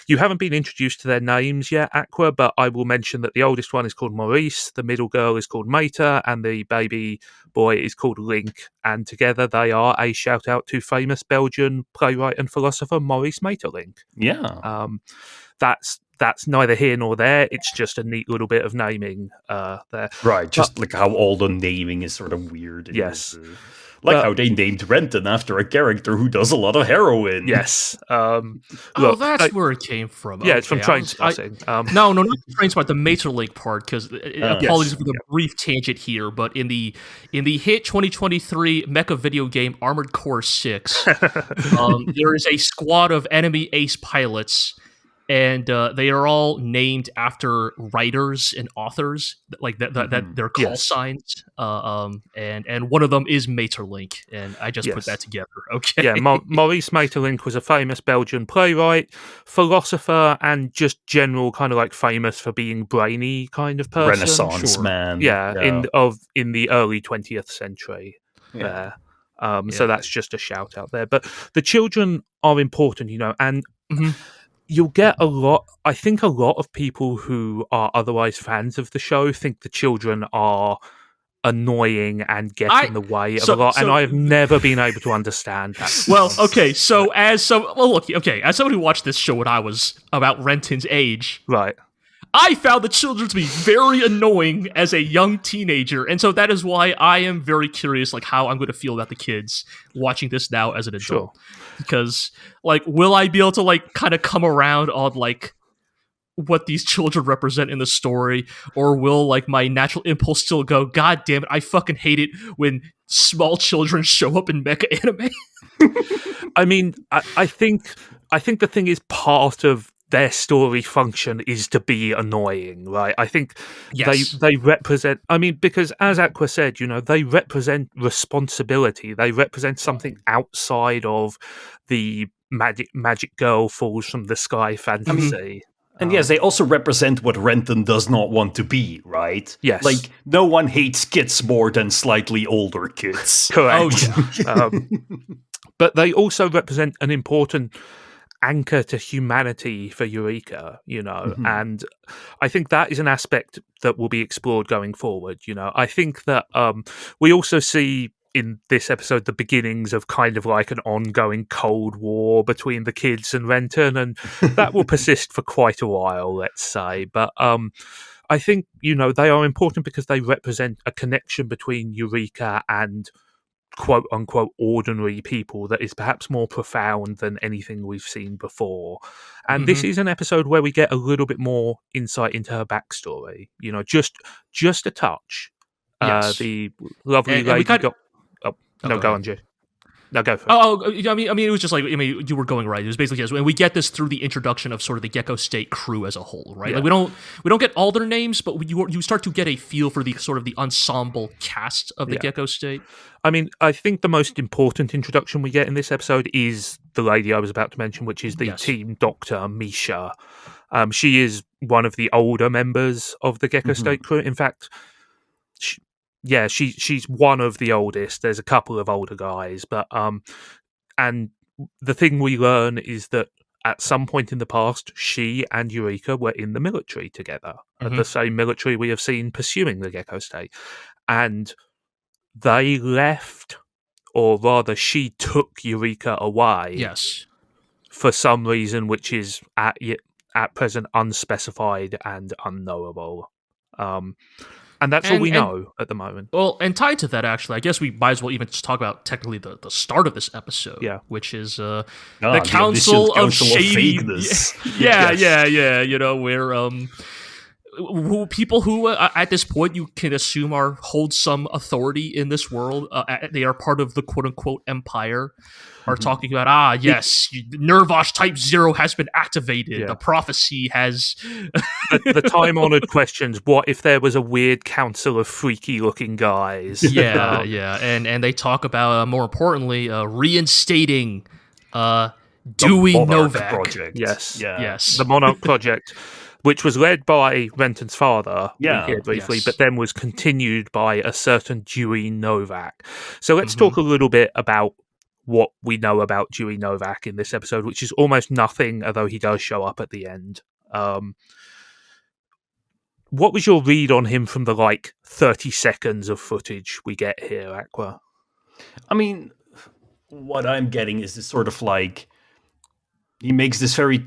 You haven't been introduced to their names yet, Aqua, but I will mention that the oldest one is called Maurice, the middle girl is called Mater, and the baby boy is called Link. And together they are a shout out to famous Belgian playwright and philosopher Maurice Maeterlinck. Yeah. That's neither here nor there. It's just a neat little bit of naming there. Right, just how all the naming is sort of weird. Yes. How they named Renton after a character who does a lot of heroin. Yes. That's where it came from. Yeah, it's from Trainspotting. No, not the Trainspot, the Maeterlinck part, because apologies for the brief tangent here, but in the hit 2023 mecha video game Armored Core 6, there is a squad of enemy ace pilots, and they are all named after writers and authors, that their call signs. And one of them is Maeterlinck, and I just put that together. Okay. Yeah, Maurice Maeterlinck was a famous Belgian playwright, philosopher, and just general kind of famous for being brainy kind of person. Renaissance man. Yeah, in the early 20th century. Yeah. There. So that's just a shout out there. But the children are important, and. You'll get I think a lot of people who are otherwise fans of the show think the children are annoying and get in the way of a lot, and I have never been able to understand that. Well, okay, so as someone who watched this show when I was about Renton's age, right, I found the children to be very annoying as a young teenager, and so that is why I am very curious, how I'm going to feel about the kids watching this now as an adult. Sure. Because, will I be able to, kind of come around on, what these children represent in the story? Or will, my natural impulse still go, God damn it, I fucking hate it when small children show up in mecha anime? I mean, I think the thing is part of their story function is to be annoying, right? I think they represent, because as Aqua said, they represent responsibility. They represent something outside of the magic girl falls from the sky fantasy. And yes, they also represent what Renton does not want to be, right? Yes. No one hates kids more than slightly older kids. Correct. Oh, yeah. But they also represent an important anchor to humanity for Eureka, and I think that is an aspect that will be explored going forward. I think that we also see in this episode the beginnings of kind of an ongoing Cold War between the kids and Renton, and that will persist for quite a while, let's say. But I think, they are important because they represent a connection between Eureka and quote unquote ordinary people that is perhaps more profound than anything we've seen before. And this is an episode where we get a little bit more insight into her backstory, just a touch. Yes. The lovely lady go on, Jay. No, go for it. Oh, I mean, it was just like, you were going right. It was basically, and we get this through the introduction of sort of the Gekkostate crew as a whole, right? Yeah. Like we don't get all their names, but you start to get a feel for the sort of the ensemble cast of the Gekkostate. I mean, I think the most important introduction we get in this episode is the lady I was about to mention, which is the team doctor, Misha. She is one of the older members of the Gekkostate crew. In fact, she's one of the oldest. There's a couple of older guys, but and the thing we learn is that at some point in the past, she and Eureka were in the military together, the same military we have seen pursuing the Gekkostate, and they left, or rather, she took Eureka away. Yes, for some reason, which is at present unspecified and unknowable. And that's all we know at the moment. Well, and tied to that, actually, I guess we might as well even just talk about technically the start of this episode, which is the Council of Shady. Yeah. You know, where people who at this point you can assume hold some authority in this world. They are part of the quote unquote empire. Are talking about Nervosh Type 0 has been activated. Yeah. The prophecy has the time-honored questions. What if there was a weird council of freaky-looking guys? Yeah, and they talk about more importantly reinstating Dewey Novak project. Yes, the Monarch project, which was led by Renton's father, we hear briefly, but then was continued by a certain Dewey Novak. So let's talk a little bit about what we know about Dewey Novak in this episode, which is almost nothing, although he does show up at the end. What was your read on him from the 30 seconds of footage we get here, Aqua? I mean, what I'm getting is this sort of he makes this very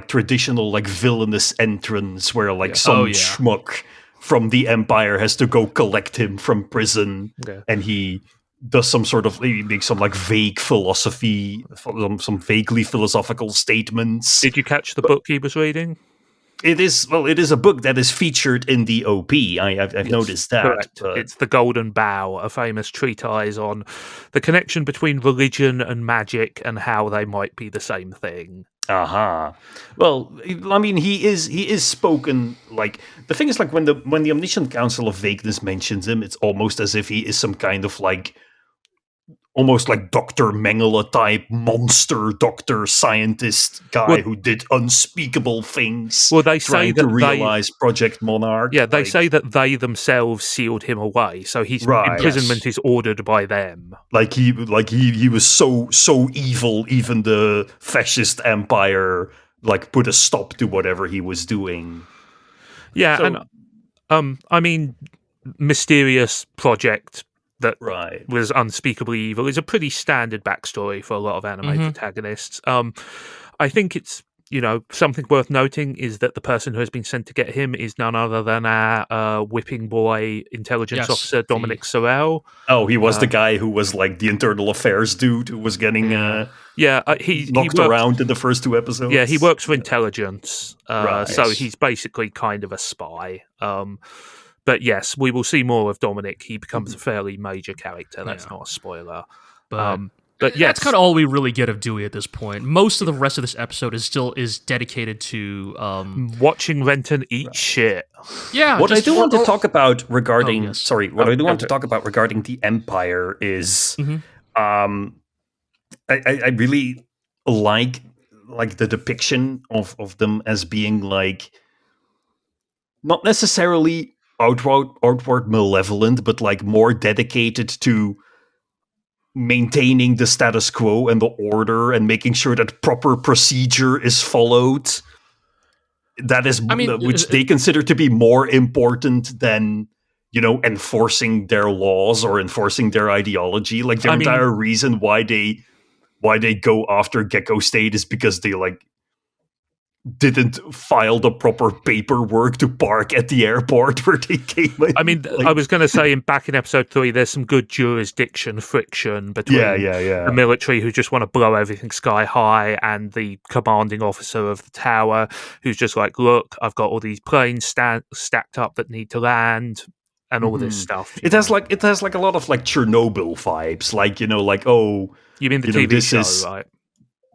traditional villainous entrance where some schmuck from the Empire has to go collect him from prison, and he does some sort of, he makes some vague philosophy, some vaguely philosophical statements. Did you catch the book he was reading? It is a book that is featured in the OP. I've noticed that. Correct. It's The Golden Bough, a famous treatise on the connection between religion and magic and how they might be the same thing. Well, I mean, he is spoken the thing is when the Omniscient Council of Vagueness mentions him, it's almost as if he is some kind of almost like Dr. Mengele type monster doctor scientist guy who did unspeakable things. Well, they say that to realize Project Monarch. Yeah, they say that they themselves sealed him away, so his imprisonment is ordered by them. He was so evil, even the fascist empire put a stop to whatever he was doing. Yeah, so, and I mean, mysterious project that was unspeakably evil is a pretty standard backstory for a lot of anime protagonists. I think it's, something worth noting is that the person who has been sent to get him is none other than our whipping boy intelligence officer, Dominic Sorrell. Oh, he was the guy who was the internal affairs dude who was getting he knocked around in the first two episodes. Yeah, he works for intelligence, so he's basically kind of a spy. But yes, we will see more of Dominic. He becomes a fairly major character. That's not a spoiler. But yes, that's kind of all we really get of Dewey at this point. Most of the rest of this episode is dedicated to watching Renton eat shit. Yeah. What I do want to talk about regarding talk about regarding the Empire is I really like the depiction of them as being not necessarily outward malevolent, but more dedicated to maintaining the status quo and the order and making sure that proper procedure is followed. That is, which they consider to be more important than enforcing their laws or enforcing their ideology. Their entire reason why they go after Gekkostate is because they didn't file the proper paperwork to park at the airport where they came in. I mean, I was going to say back in episode 3, there's some good jurisdiction friction between the military who just want to blow everything sky high and the commanding officer of the tower who's just look, I've got all these planes stacked up that need to land. and all this stuff. It has like a lot of like Chernobyl vibes, like you mean the TV show, right?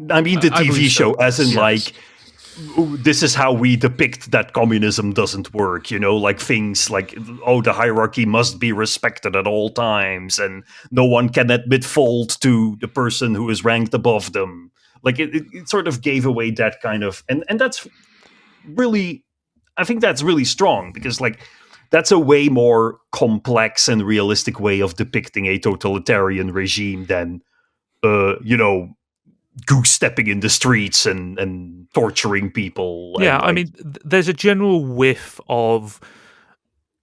I mean the TV show, as in yes. like this is how we depict that communism doesn't work, like things like, the hierarchy must be respected at all times and no one can admit fault to the person who is ranked above them. Like it sort of gave away that kind of, and that's really, I think that's really strong, because like that's a way more complex and realistic way of depicting a totalitarian regime than goose stepping in the streets and torturing people. Yeah, I mean, there's a general whiff of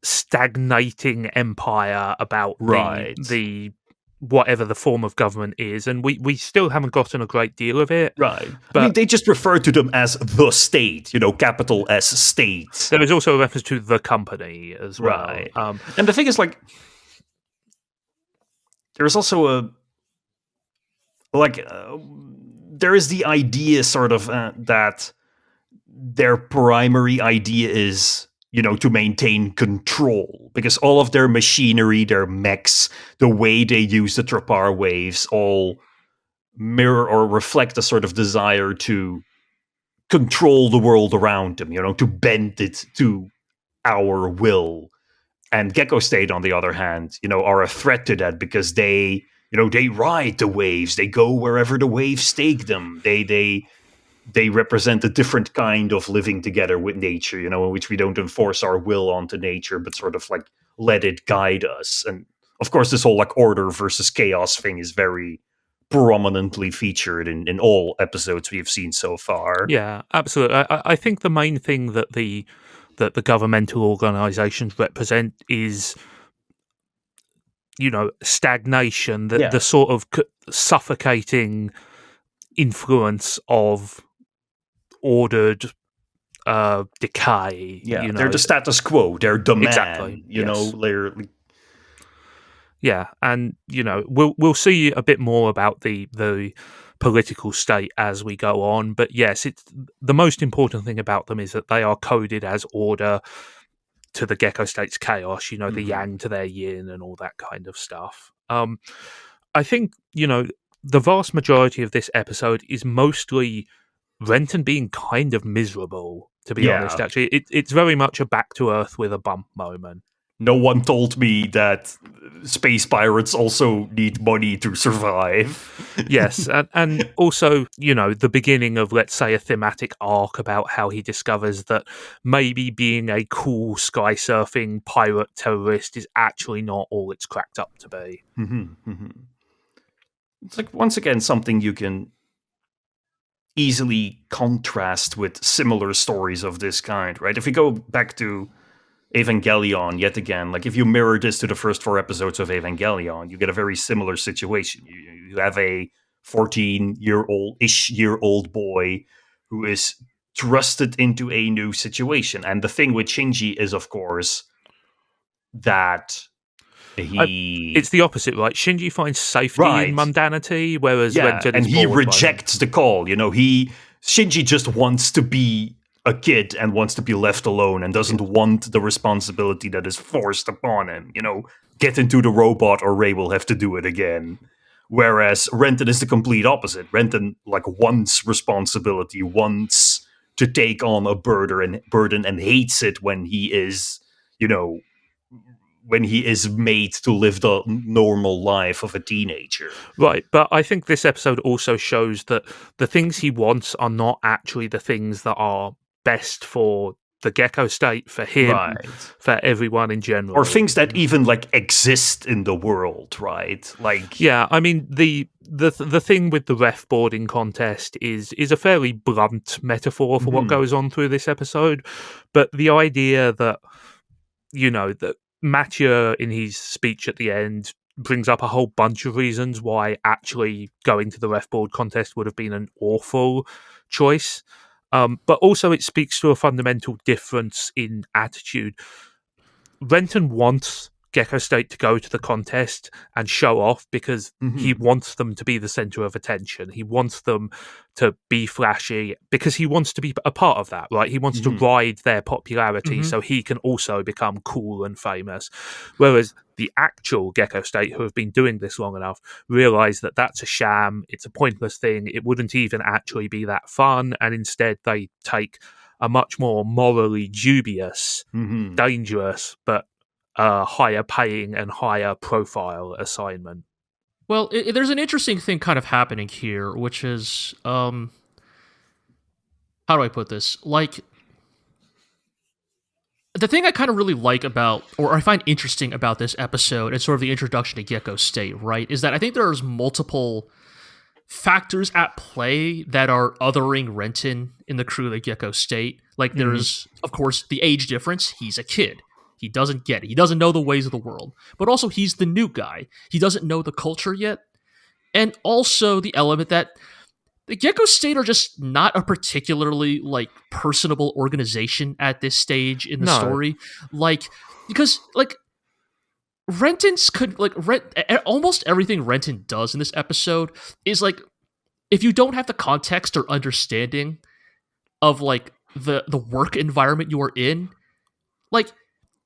stagnating empire about the whatever the form of government is, and we still haven't gotten a great deal of it. Right. But I mean, they just refer to them as the state, capital S state. There is also a reference to the company as well. Right. And the thing is, like, there's also there is the idea sort of that their primary idea is, to maintain control, because all of their machinery, their mechs, the way they use the trapar waves all mirror or reflect a sort of desire to control the world around them, to bend it to our will. And Gekkostate, on the other hand, are a threat to that, because they ride the waves. They go wherever the waves take them. They represent a different kind of living together with nature, in which we don't enforce our will onto nature, but sort of like let it guide us. And of course, this whole like order versus chaos thing is very prominently featured in all episodes we've seen so far. Yeah, absolutely. I think the main thing that the governmental organizations represent is, stagnation, the sort of suffocating influence of ordered decay. Yeah, they're the status quo. They're the man. Exactly. They're. Yeah, and we'll see a bit more about the political state as we go on. But yes, it's the most important thing about them is that they are coded as order to the Gekkostate's chaos. The yang to their yin and all that kind of stuff. I think the vast majority of this episode is mostly Renton being kind of miserable, to be honest. Actually, it's very much a back to earth with a bump moment. No one told me that space pirates also need money to survive. Yes, and also, the beginning of, let's say, a thematic arc about how he discovers that maybe being a cool sky surfing pirate terrorist is actually not all it's cracked up to be. It's like, once again, something you can easily contrast with similar stories of this kind, right? If we go back to Evangelion yet again, like if you mirror this to the first 4 episodes of Evangelion, you get a very similar situation. You have a 14-year-old boy who is thrusted into a new situation. And the thing with Shinji is, of course, that it's the opposite, right? Shinji finds safety in mundanity, whereas Renton is he rejects the call. Shinji just wants to be a kid and wants to be left alone and doesn't want the responsibility that is forced upon him. Get into the robot or Ray will have to do it again. Whereas Renton is the complete opposite. Renton wants responsibility, wants to take on a burden and hates it when he is, when he is made to live the normal life of a teenager. Right, but I think this episode also shows that the things he wants are not actually the things that are best for the Gekkostate, for him, for everyone in general. Or things that even exist in the world, right? Yeah, I mean, the thing with the ref boarding contest is a fairly blunt metaphor for what goes on through this episode, but the idea that, that Mathieu, in his speech at the end, brings up a whole bunch of reasons why actually going to the ref board contest would have been an awful choice. But also it speaks to a fundamental difference in attitude. Renton wants Gekkostate to go to the contest and show off because he wants them to be the center of attention. He wants them to be flashy because he wants to be a part of that, right? He wants to ride their popularity so he can also become cool and famous. Whereas the actual Gekkostate, who have been doing this long enough, realize that that's a sham, it's a pointless thing, it wouldn't even actually be that fun, and instead they take a much more morally dubious, dangerous, but higher paying and higher profile assignment. Well, there's an interesting thing kind of happening here, which is, how do I put this? Like, the thing I kind of really like about, or I find interesting about this episode and sort of the introduction to Gekkostate, right, is that I think there's multiple factors at play that are othering Renton in the crew of Gekkostate. Like, there's, of course, the age difference. He's a kid. He doesn't get it. He doesn't know the ways of the world. But also, he's the new guy. He doesn't know the culture yet. And also the element that the Gekkostate are just not a particularly, like, personable organization at this stage in the story. Like, because, like, almost everything Renton does in this episode is, like, if you don't have the context or understanding of, like, the work environment you are in, like,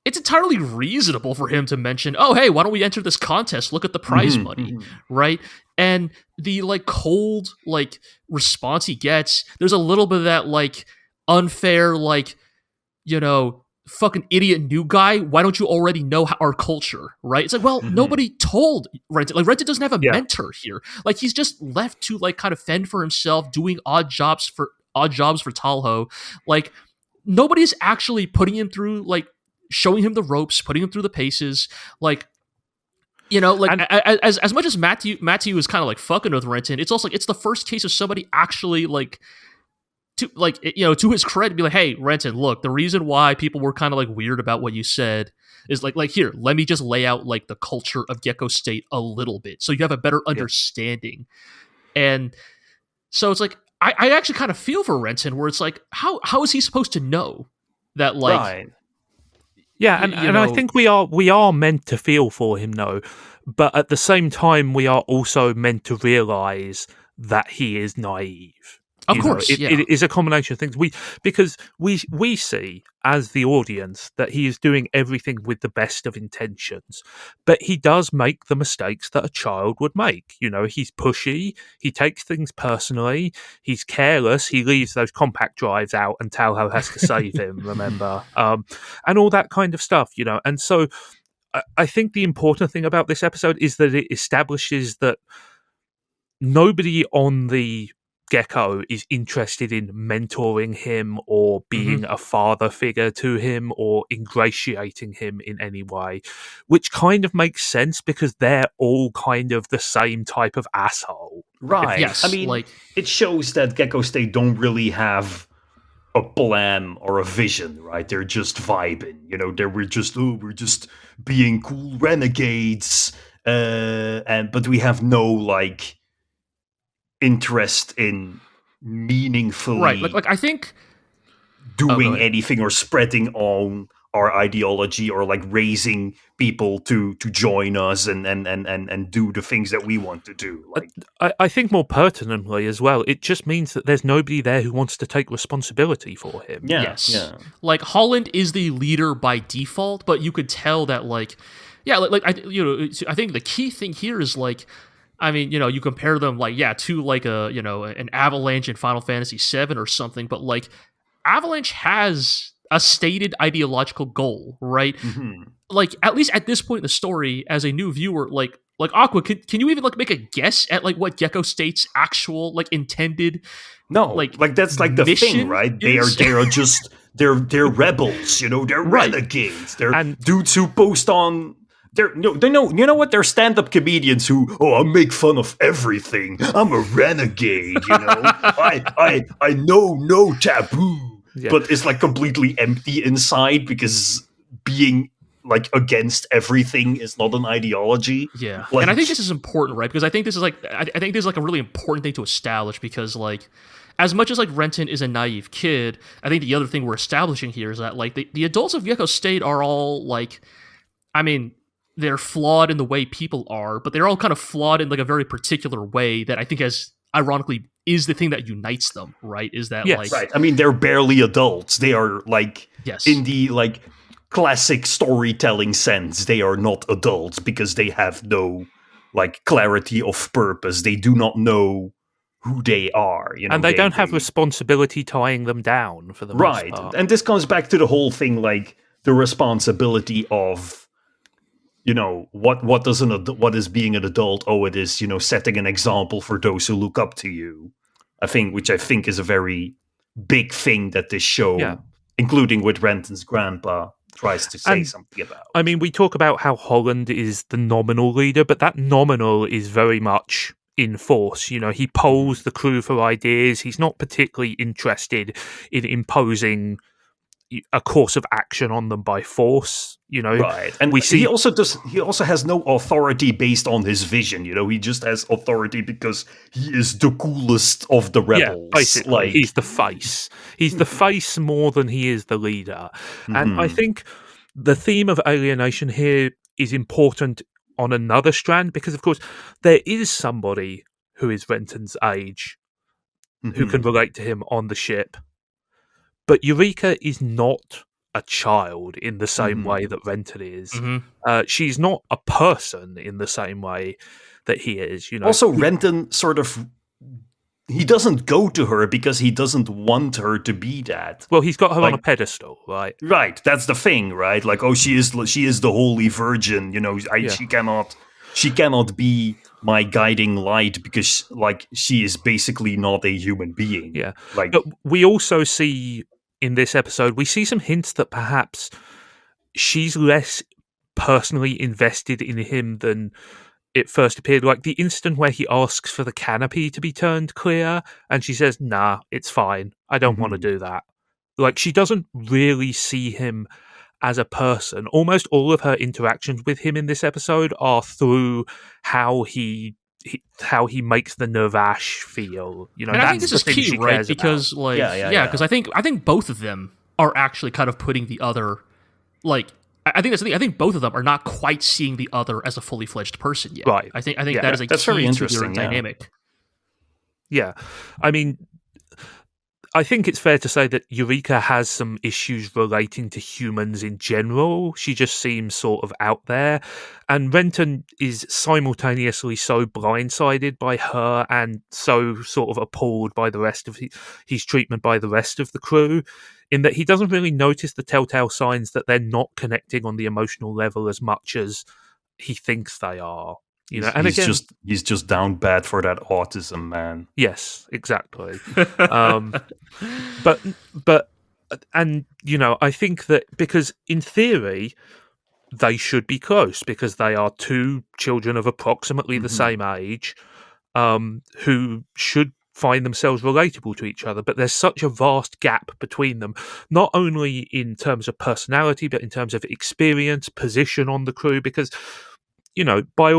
it's entirely reasonable for him to mention, oh, hey, why don't we enter this contest? Look at the prize money, right? And the, like, cold, like, response he gets, there's a little bit of that, like, unfair, like, you know, fucking idiot new guy, why don't you already know our culture, right? It's like, well, nobody told Renton. Like, Renton doesn't have a mentor here. Like, he's just left to, like, kind of fend for himself, doing odd jobs for Talho. Like, nobody's actually putting him through, like, showing him the ropes, putting him through the paces, like, you know, like, as much as Matthew is kind of, like, fucking with Renton, it's also, like, it's the first case of somebody actually, like, to, like, you know, to his credit, be like, hey, Renton, look, the reason why people were kind of, like, weird about what you said is, like, here, let me just lay out, like, the culture of Gekkostate a little bit, so you have a better understanding. And so it's like, I actually kind of feel for Renton, where it's like, how is he supposed to know that, like, right. Yeah, and I think we are meant to feel for him, though, but at the same time, we are also meant to realize that he is naive. Of course, it is a combination of things. Because we see as the audience that he is doing everything with the best of intentions, but he does make the mistakes that a child would make. You know, he's pushy, he takes things personally, he's careless, he leaves those compact drives out, and Talho has to save him. Remember, and all that kind of stuff. You know, and so I think the important thing about this episode is that it establishes that nobody on the Gekko is interested in mentoring him or being a father figure to him or ingratiating him in any way, which kind of makes sense because they're all kind of the same type of asshole. Right. Yes, I mean, like, it shows that Gekkostate don't really have a plan or a vision, right? They're just vibing, you know, we're just being cool renegades, but we have no, like, interest in meaningfully like I think doing anything or spreading on our ideology or, like, raising people to join us and do the things that we want to do. Like, I think more pertinently as well, it just means that there's nobody there who wants to take responsibility for him. Yes. Like, Holland is the leader by default, but you could tell that, like, I think the key thing here is, like, I mean, you know, you compare them, like, to, like, an Avalanche in Final Fantasy VII or something, but, like, Avalanche has a stated ideological goal, right? Like, at least at this point in the story, as a new viewer, like Aqua, can you even, like, make a guess at, like, what Gekkostate's actual, like, intended? No, like that's like the thing, right? They are just they're rebels, you know, they're renegades, they're dudes who post on. You know what? They're stand-up comedians who, I make fun of everything. I'm a renegade, you know. I know no taboo, but it's, like, completely empty inside because being, like, against everything is not an ideology. Yeah, like, and I think this is important, right? Because I think this is, like, I think this is, like, a really important thing to establish because, like, as much as, like, Renton is a naive kid, I think the other thing we're establishing here is that, like, the adults of Gekkostate are all, like, I mean, they're flawed in the way people are, but they're all kind of flawed in like a very particular way that I think ironically is the thing that unites them, right? Is that right. I mean, they're barely adults. They are like in the like classic storytelling sense, they are not adults because they have no like clarity of purpose. They do not know who they are, and they don't have responsibility tying them down for the most part. And this comes back to the whole thing, like the responsibility of, what is being an adult? Oh, it is, setting an example for those who look up to you. Which I think is a very big thing that this show, including with Renton's grandpa, tries to say something about. I mean, we talk about how Holland is the nominal leader, but that nominal is very much in force. He polls the crew for ideas. He's not particularly interested in imposing a course of action on them by force. Right, and he also has no authority based on his vision. He just has authority because he is the coolest of the rebels. Yeah, basically, he's the face. He's the face more than he is the leader. And I think the theme of alienation here is important on another strand because, of course, there is somebody who is Renton's age who can relate to him on the ship. But Eureka is not a child in the same way that Renton is. She's not a person in the same way that he is. Also, Renton he doesn't go to her because he doesn't want her to be that. Well, he's got her on a pedestal, right? Right, that's the thing, right? Like, oh, she is the Holy Virgin. She cannot be my guiding light because, like, she is basically not a human being. Yeah, like, but we also see in this episode, we see some hints that perhaps she's less personally invested in him than it first appeared. Like the instant where he asks for the canopy to be turned clear, and she says, "Nah, it's fine. I don't want to do that." Like she doesn't really see him as a person. Almost all of her interactions with him in this episode are through how he makes the Nervash feel. And I think this is key, right? Because because I think both of them are actually kind of putting the other, like, I think that's the thing. I think both of them are not quite seeing the other as a fully fledged person yet. Right. I think that is a key to their dynamic. Yeah, I mean, I think it's fair to say that Eureka has some issues relating to humans in general. She just seems sort of out there. And Renton is simultaneously so blindsided by her and so sort of appalled by the rest of his treatment by the rest of the crew, in that he doesn't really notice the telltale signs that they're not connecting on the emotional level as much as he thinks they are. He's just down bad for that autism, man. Yes, exactly. But I think that because in theory they should be close because they are two children of approximately the same age, who should find themselves relatable to each other. But there's such a vast gap between them, not only in terms of personality, but in terms of experience, position on the crew. Because by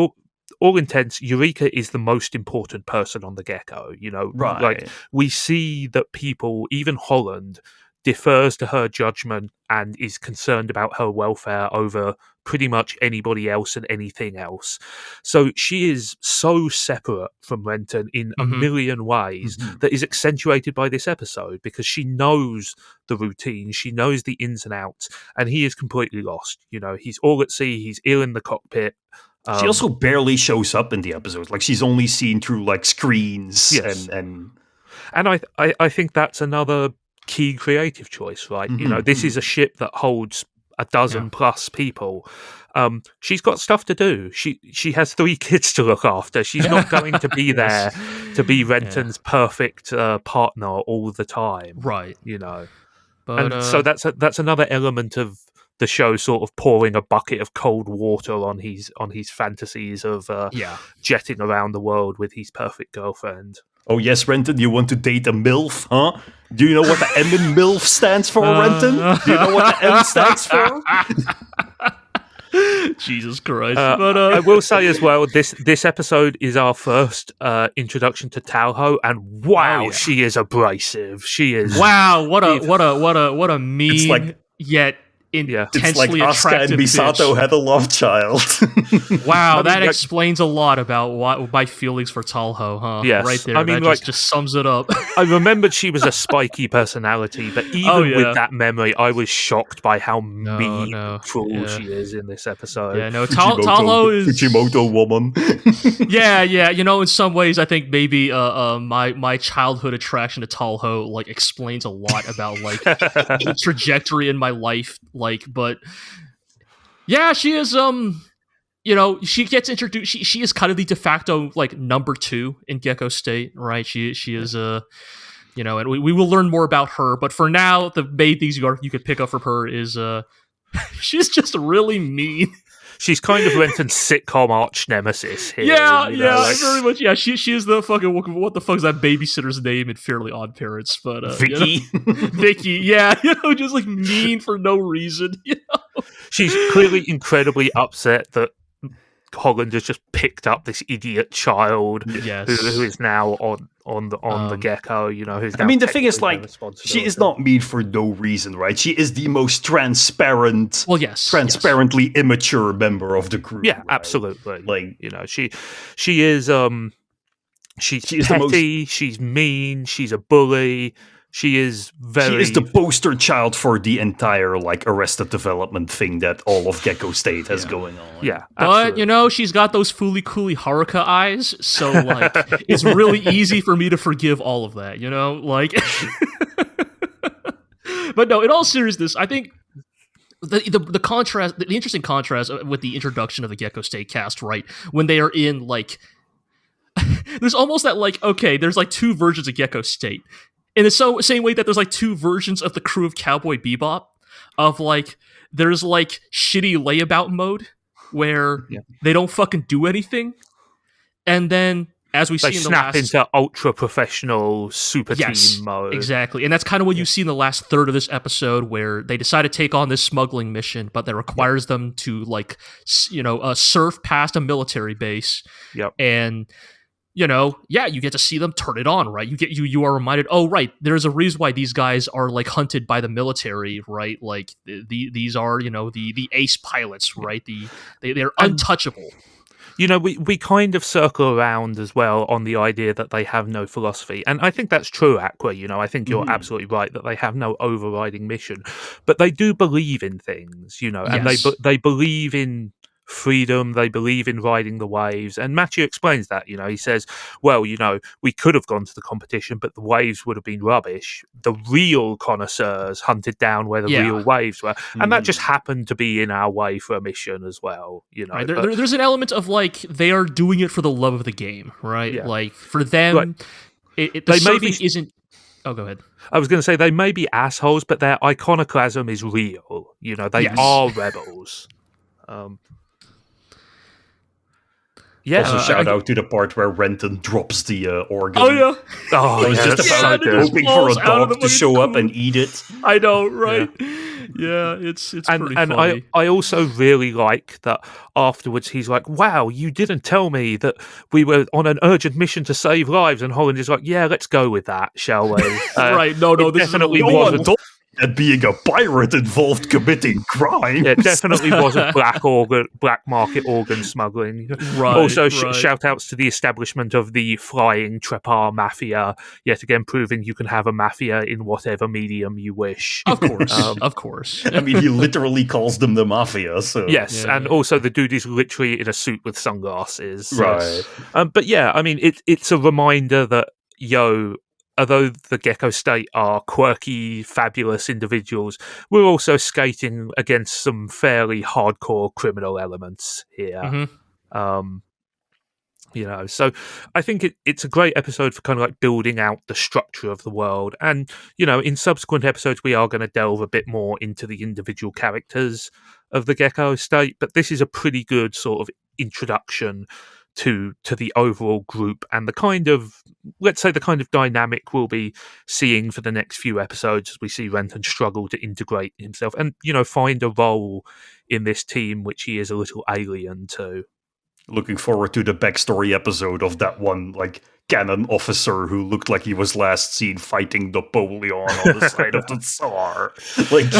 all intents, Eureka is the most important person on the Gekko. Right. Like we see that people, even Holland, defers to her judgment and is concerned about her welfare over pretty much anybody else and anything else. So she is so separate from Renton in a million ways that is accentuated by this episode because she knows the routine, she knows the ins and outs, and he is completely lost. He's all at sea, he's ill in the cockpit. She also barely shows up in the episode. Like she's only seen through like screens. Yes. And I think that's another key creative choice, right? This is a ship that holds a dozen plus people. She's got stuff to do. She has 3 kids to look after. She's not going to be there to be Renton's perfect partner all the time, right? But, and so that's another element of the show sort of pouring a bucket of cold water on his fantasies of jetting around the world with his perfect girlfriend. Oh yes, Renton, you want to date a MILF, huh? Do you know what the M in MILF stands for, Renton? Do you know what the M stands for? Jesus Christ. But I will say as well, this episode is our first introduction to Talho, and wow, she is abrasive. She is what a mean, yet intensely It's like Asuka and attractive Misato bitch. had a love child. Wow, that explains a lot about my feelings for Talho, huh? Yes. Right there. I mean, that just sums it up. I remembered she was a spiky personality, but even with that memory, I was shocked by how mean and cruel she is in this episode. Yeah, no, Talho is Fujimoto woman. yeah. In some ways, I think maybe my childhood attraction to Talho like explains a lot about like the trajectory in my life. Like, but yeah, she is she gets introduced. She is kind of the de facto like number 2 in Gekkostate, right? She is and we will learn more about her. But for now, the main things you could pick up from her is she's just really mean. She's kind of Renton's sitcom arch nemesis here. Very much. Yeah, she is the fucking what the fuck is that babysitter's name in Fairly Odd Parents? But Vicky, Vicky, yeah, just like mean for no reason. She's clearly incredibly upset that Holland has just picked up this idiot child who is now on the Gecko. Who's now the thing is, like, she is not mean for no reason, right? She is the most transparent, transparently immature member of the crew. Yeah, right? Absolutely. Like, she is she's petty. She's mean. She's a bully. She is the poster child for the entire like Arrested Development thing that all of Gekkostate has going on. Yeah, but she's got those Fooly Cooly Haruka eyes, so like it's really easy for me to forgive all of that. Like. But no, in all seriousness, I think the contrast, the interesting contrast with the introduction of the Gekkostate cast, right, when they are in like, there's almost that like, okay, there's like 2 versions of Gekkostate. In the same way that there's like 2 versions of the crew of Cowboy Bebop, of like there's like shitty layabout mode where they don't fucking do anything, and then as we see in the snap into ultra professional super team mode. Exactly, and that's kind of what you see in the last third of this episode, where they decide to take on this smuggling mission, but that requires them to like surf past a military base. Yep, and. You get to see them turn it on, right? You are reminded, oh, right, there's a reason why these guys are like hunted by the military, right? Like these are, the ace pilots, right? They're untouchable. We kind of circle around as well on the idea that they have no philosophy. And I think that's true, Aqua. I think you're absolutely right that they have no overriding mission. But they do believe in things, and they believe in freedom, they believe in riding the waves, and Matthew explains that. He says, well, we could have gone to the competition, but the waves would have been rubbish. The real connoisseurs hunted down where the real waves were, and that just happened to be in our way for a mission as well. Right. There's an element of like they are doing it for the love of the game, right? Yeah. Like for them, the surfing isn't. Oh, go ahead. I was going to say they may be assholes, but their iconoclasm is real. They are rebels. Also, shout out to the part where Renton drops the organ. Oh, yeah. I was just about hoping for a dog to show up and eat it. I know, right? Yeah, it's pretty funny. And I also really like that afterwards he's like, wow, you didn't tell me that we were on an urgent mission to save lives. And Holland is like, yeah, let's go with that, shall we? Right, no, this definitely wasn't. And being a pirate involved committing crime. Yeah, it definitely wasn't black market organ smuggling. Right. Also, shout outs to the establishment of the flying trapar mafia, yet again proving you can have a mafia in whatever medium you wish. Of course, of course. I mean, he literally calls them the mafia, so... Yes, and also the dude is literally in a suit with sunglasses. Right. But yeah, I mean, it's a reminder that, although the Gekkostate are quirky, fabulous individuals, we're also skating against some fairly hardcore criminal elements here. Mm-hmm. So I think it's a great episode for kind of like building out the structure of the world. And, in subsequent episodes, we are going to delve a bit more into the individual characters of the Gekkostate, but this is a pretty good sort of introduction to the overall group and the kind of dynamic we'll be seeing for the next few episodes as we see Renton struggle to integrate himself and, find a role in this team which he is a little alien to. Looking forward to the backstory episode of that one, like, cannon officer who looked like he was last seen fighting Napoleon on the side of the Tsar. Like,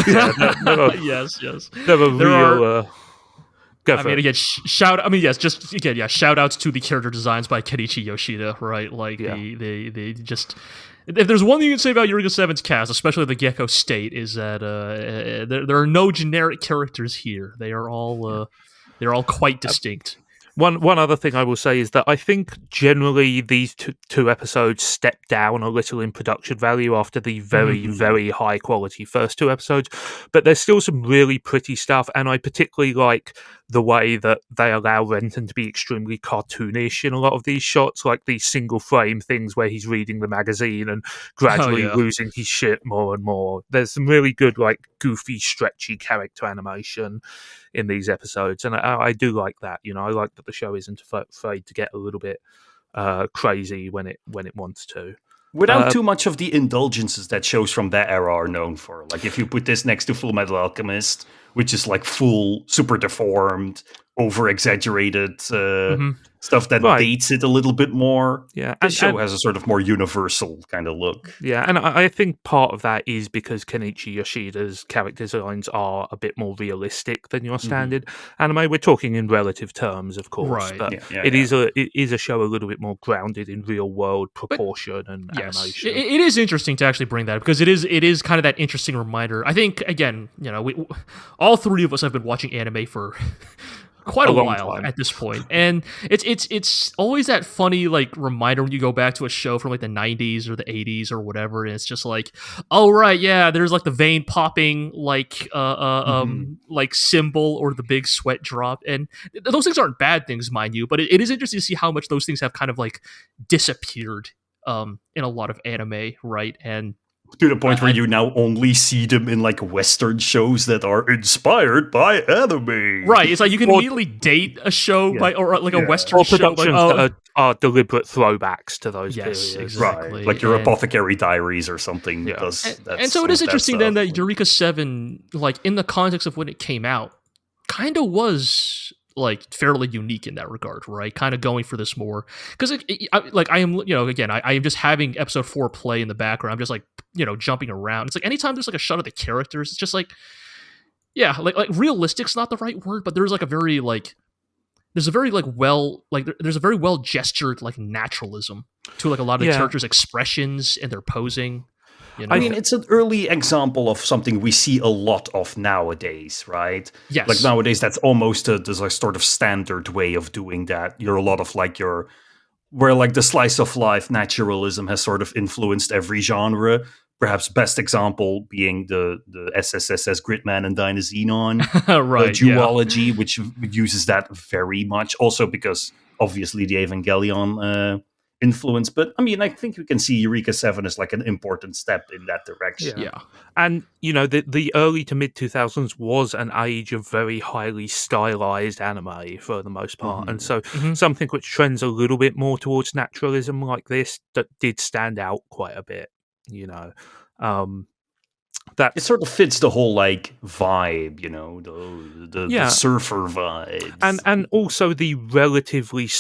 yes. There were real. Shout outs to the character designs by Kenichi Yoshida, right? Like they just. If there's one thing you can say about Eureka 7's cast, especially the Gekkostate, is that there are no generic characters here. They are all they're all quite distinct. One other thing I will say is that I think generally these two episodes step down a little in production value after the very, very high quality first two episodes, but there's still some really pretty stuff, and I particularly like the way that they allow Renton to be extremely cartoonish in a lot of these shots, like these single frame things where he's reading the magazine and gradually losing his shit more and more. There's some really good, like, goofy, stretchy character animation in these episodes, and I do like that. You know, I like that the show isn't afraid to get a little bit crazy when it wants to, without too much of the indulgences that shows from that era are known for. Like, if you put this next to Full Metal Alchemist, which is like full, super deformed, over exaggerated stuff that dates it a little bit more. Yeah, this show has a sort of more universal kind of look. Yeah, and I think part of that is because Kenichi Yoshida's character designs are a bit more realistic than your standard anime. We're talking in relative terms, of course, but it is a show a little bit more grounded in real world proportion and animation. It is interesting to actually bring that up, because it is kind of that interesting reminder. I think, again, you know, all three of us have been watching anime for quite a while at this point, and it's always that funny, like, reminder when you go back to a show from like the 90s or the 80s or whatever, and it's just like, oh right, yeah, there's like the vein popping like like symbol or the big sweat drop, and those things aren't bad things, mind you, but it is interesting to see how much those things have kind of like disappeared in a lot of anime, right? And to the point where you now only see them in like Western shows that are inspired by anime. Right, it's like you can immediately date a show by or like a Western show, productions that are deliberate throwbacks to those periods. Exactly. Right, like your Apothecary Diaries or something. Yeah. And so it is interesting then that Eureka 7, like, in the context of when it came out, kind of was like fairly unique in that regard, right? Kind of going for this more, because I am, you know, again, I am just having episode 4 play in the background. I'm just like, you know, jumping around. It's like anytime there's like a shot of the characters, it's just like, yeah, like realistic's not the right word, but there's like a very like, there's a very like there's a very well gestured like naturalism to like a lot of the characters' expressions and their posing. You know? I mean, it's an early example of something we see a lot of nowadays, right? Yes. Like nowadays, that's almost there's a sort of standard way of doing that. You're a lot of like where like the slice of life naturalism has sort of influenced every genre. Perhaps best example being the SSSS Gridman and Dynazenon right, duology, which uses that very much. Also because obviously the Evangelion influence, but I mean, I think we can see Eureka 7 as like an important step in that direction. Yeah. And you know, the early to mid 2000s was an age of very highly stylized anime for the most part, and so something which trends a little bit more towards naturalism like this that did stand out quite a bit. You know, that it sort of fits the whole like vibe, you know, the surfer vibe, and also the relatively.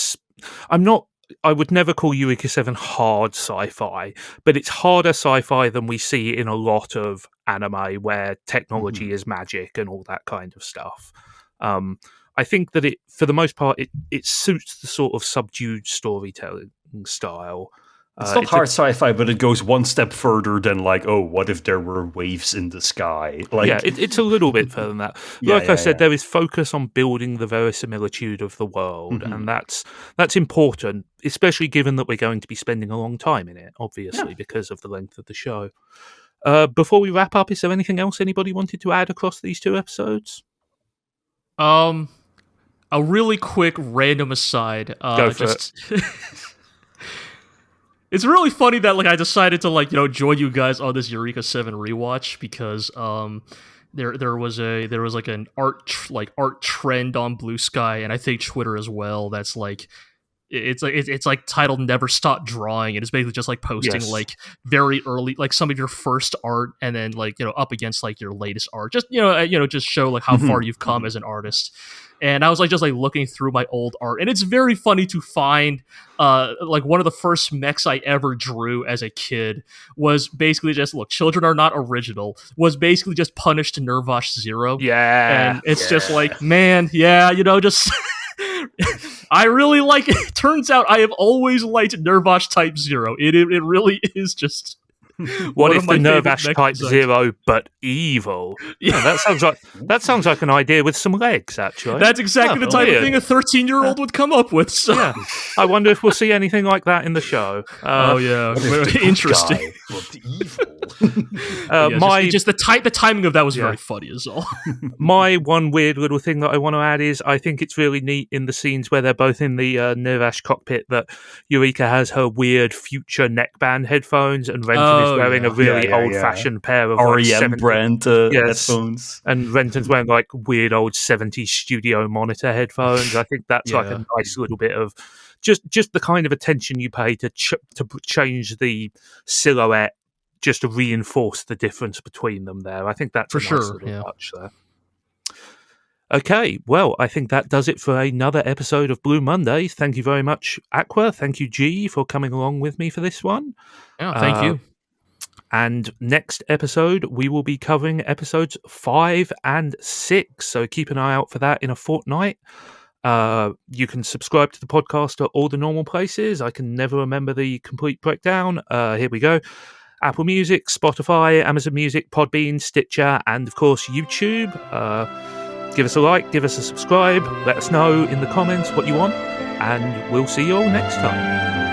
I would never call Eureka 7 hard sci-fi, but it's harder sci-fi than we see in a lot of anime where technology is magic and all that kind of stuff. I think that for the most part, it suits the sort of subdued storytelling style. It's not hard sci-fi, but it goes one step further than like, oh, what if there were waves in the sky? Like, yeah, it's a little bit further than that. Like I said, there is focus on building the verisimilitude of the world, and that's important, especially given that we're going to be spending a long time in it, obviously, because of the length of the show. Before we wrap up, is there anything else anybody wanted to add across these two episodes? A really quick random aside. Go for it. It's really funny that like I decided to like, you know, join you guys on this Eureka 7 rewatch because there was like an art trend on Blue Sky, and I think Twitter as well, that's like it's like titled "Never Stop Drawing," and it's basically just like posting like very early, like some of your first art, and then like up against like your latest art, just just show like how far you've come as an artist. And I was like just like looking through my old art, and it's very funny to find like one of the first mechs I ever drew as a kid was basically just, look, children are not original, was basically just Punished Nervosh Zero. Yeah. And it's just like, man, just I really like it. Turns out I have always liked Nervosh Type Zero. It really is just what if the Nervosh Type Zero but evil? Yeah, that sounds like an idea with some legs, actually. That's exactly the type of thing a 13-year-old would come up with. So. Yeah. I wonder if we'll see anything like that in the show. Interesting. Just the timing of that was very funny as well. My one weird little thing that I want to add is I think it's really neat in the scenes where they're both in the Nervosh cockpit that Eureka has her weird future neckband headphones and Renton is wearing a really old-fashioned pair of REM brand headphones. And Renton's wearing like weird old 70s studio monitor headphones. I think that's like a nice little bit of just the kind of attention you pay to change the silhouette just to reinforce the difference between them there. I think that's for a nice little touch there. Okay, well, I think that does it for another episode of Blue Monday. Thank you very much, Aqua. Thank you, G, for coming along with me for this one. Yeah, thank you. And next episode, we will be covering episodes 5 and 6. So keep an eye out for that in a fortnight. You can subscribe to the podcast at all the normal places. I can never remember the complete breakdown. Here we go. Apple Music, Spotify, Amazon Music, Podbean, Stitcher, and of course YouTube. Give us a like, give us a subscribe. Let us know in the comments what you want. And we'll see you all next time.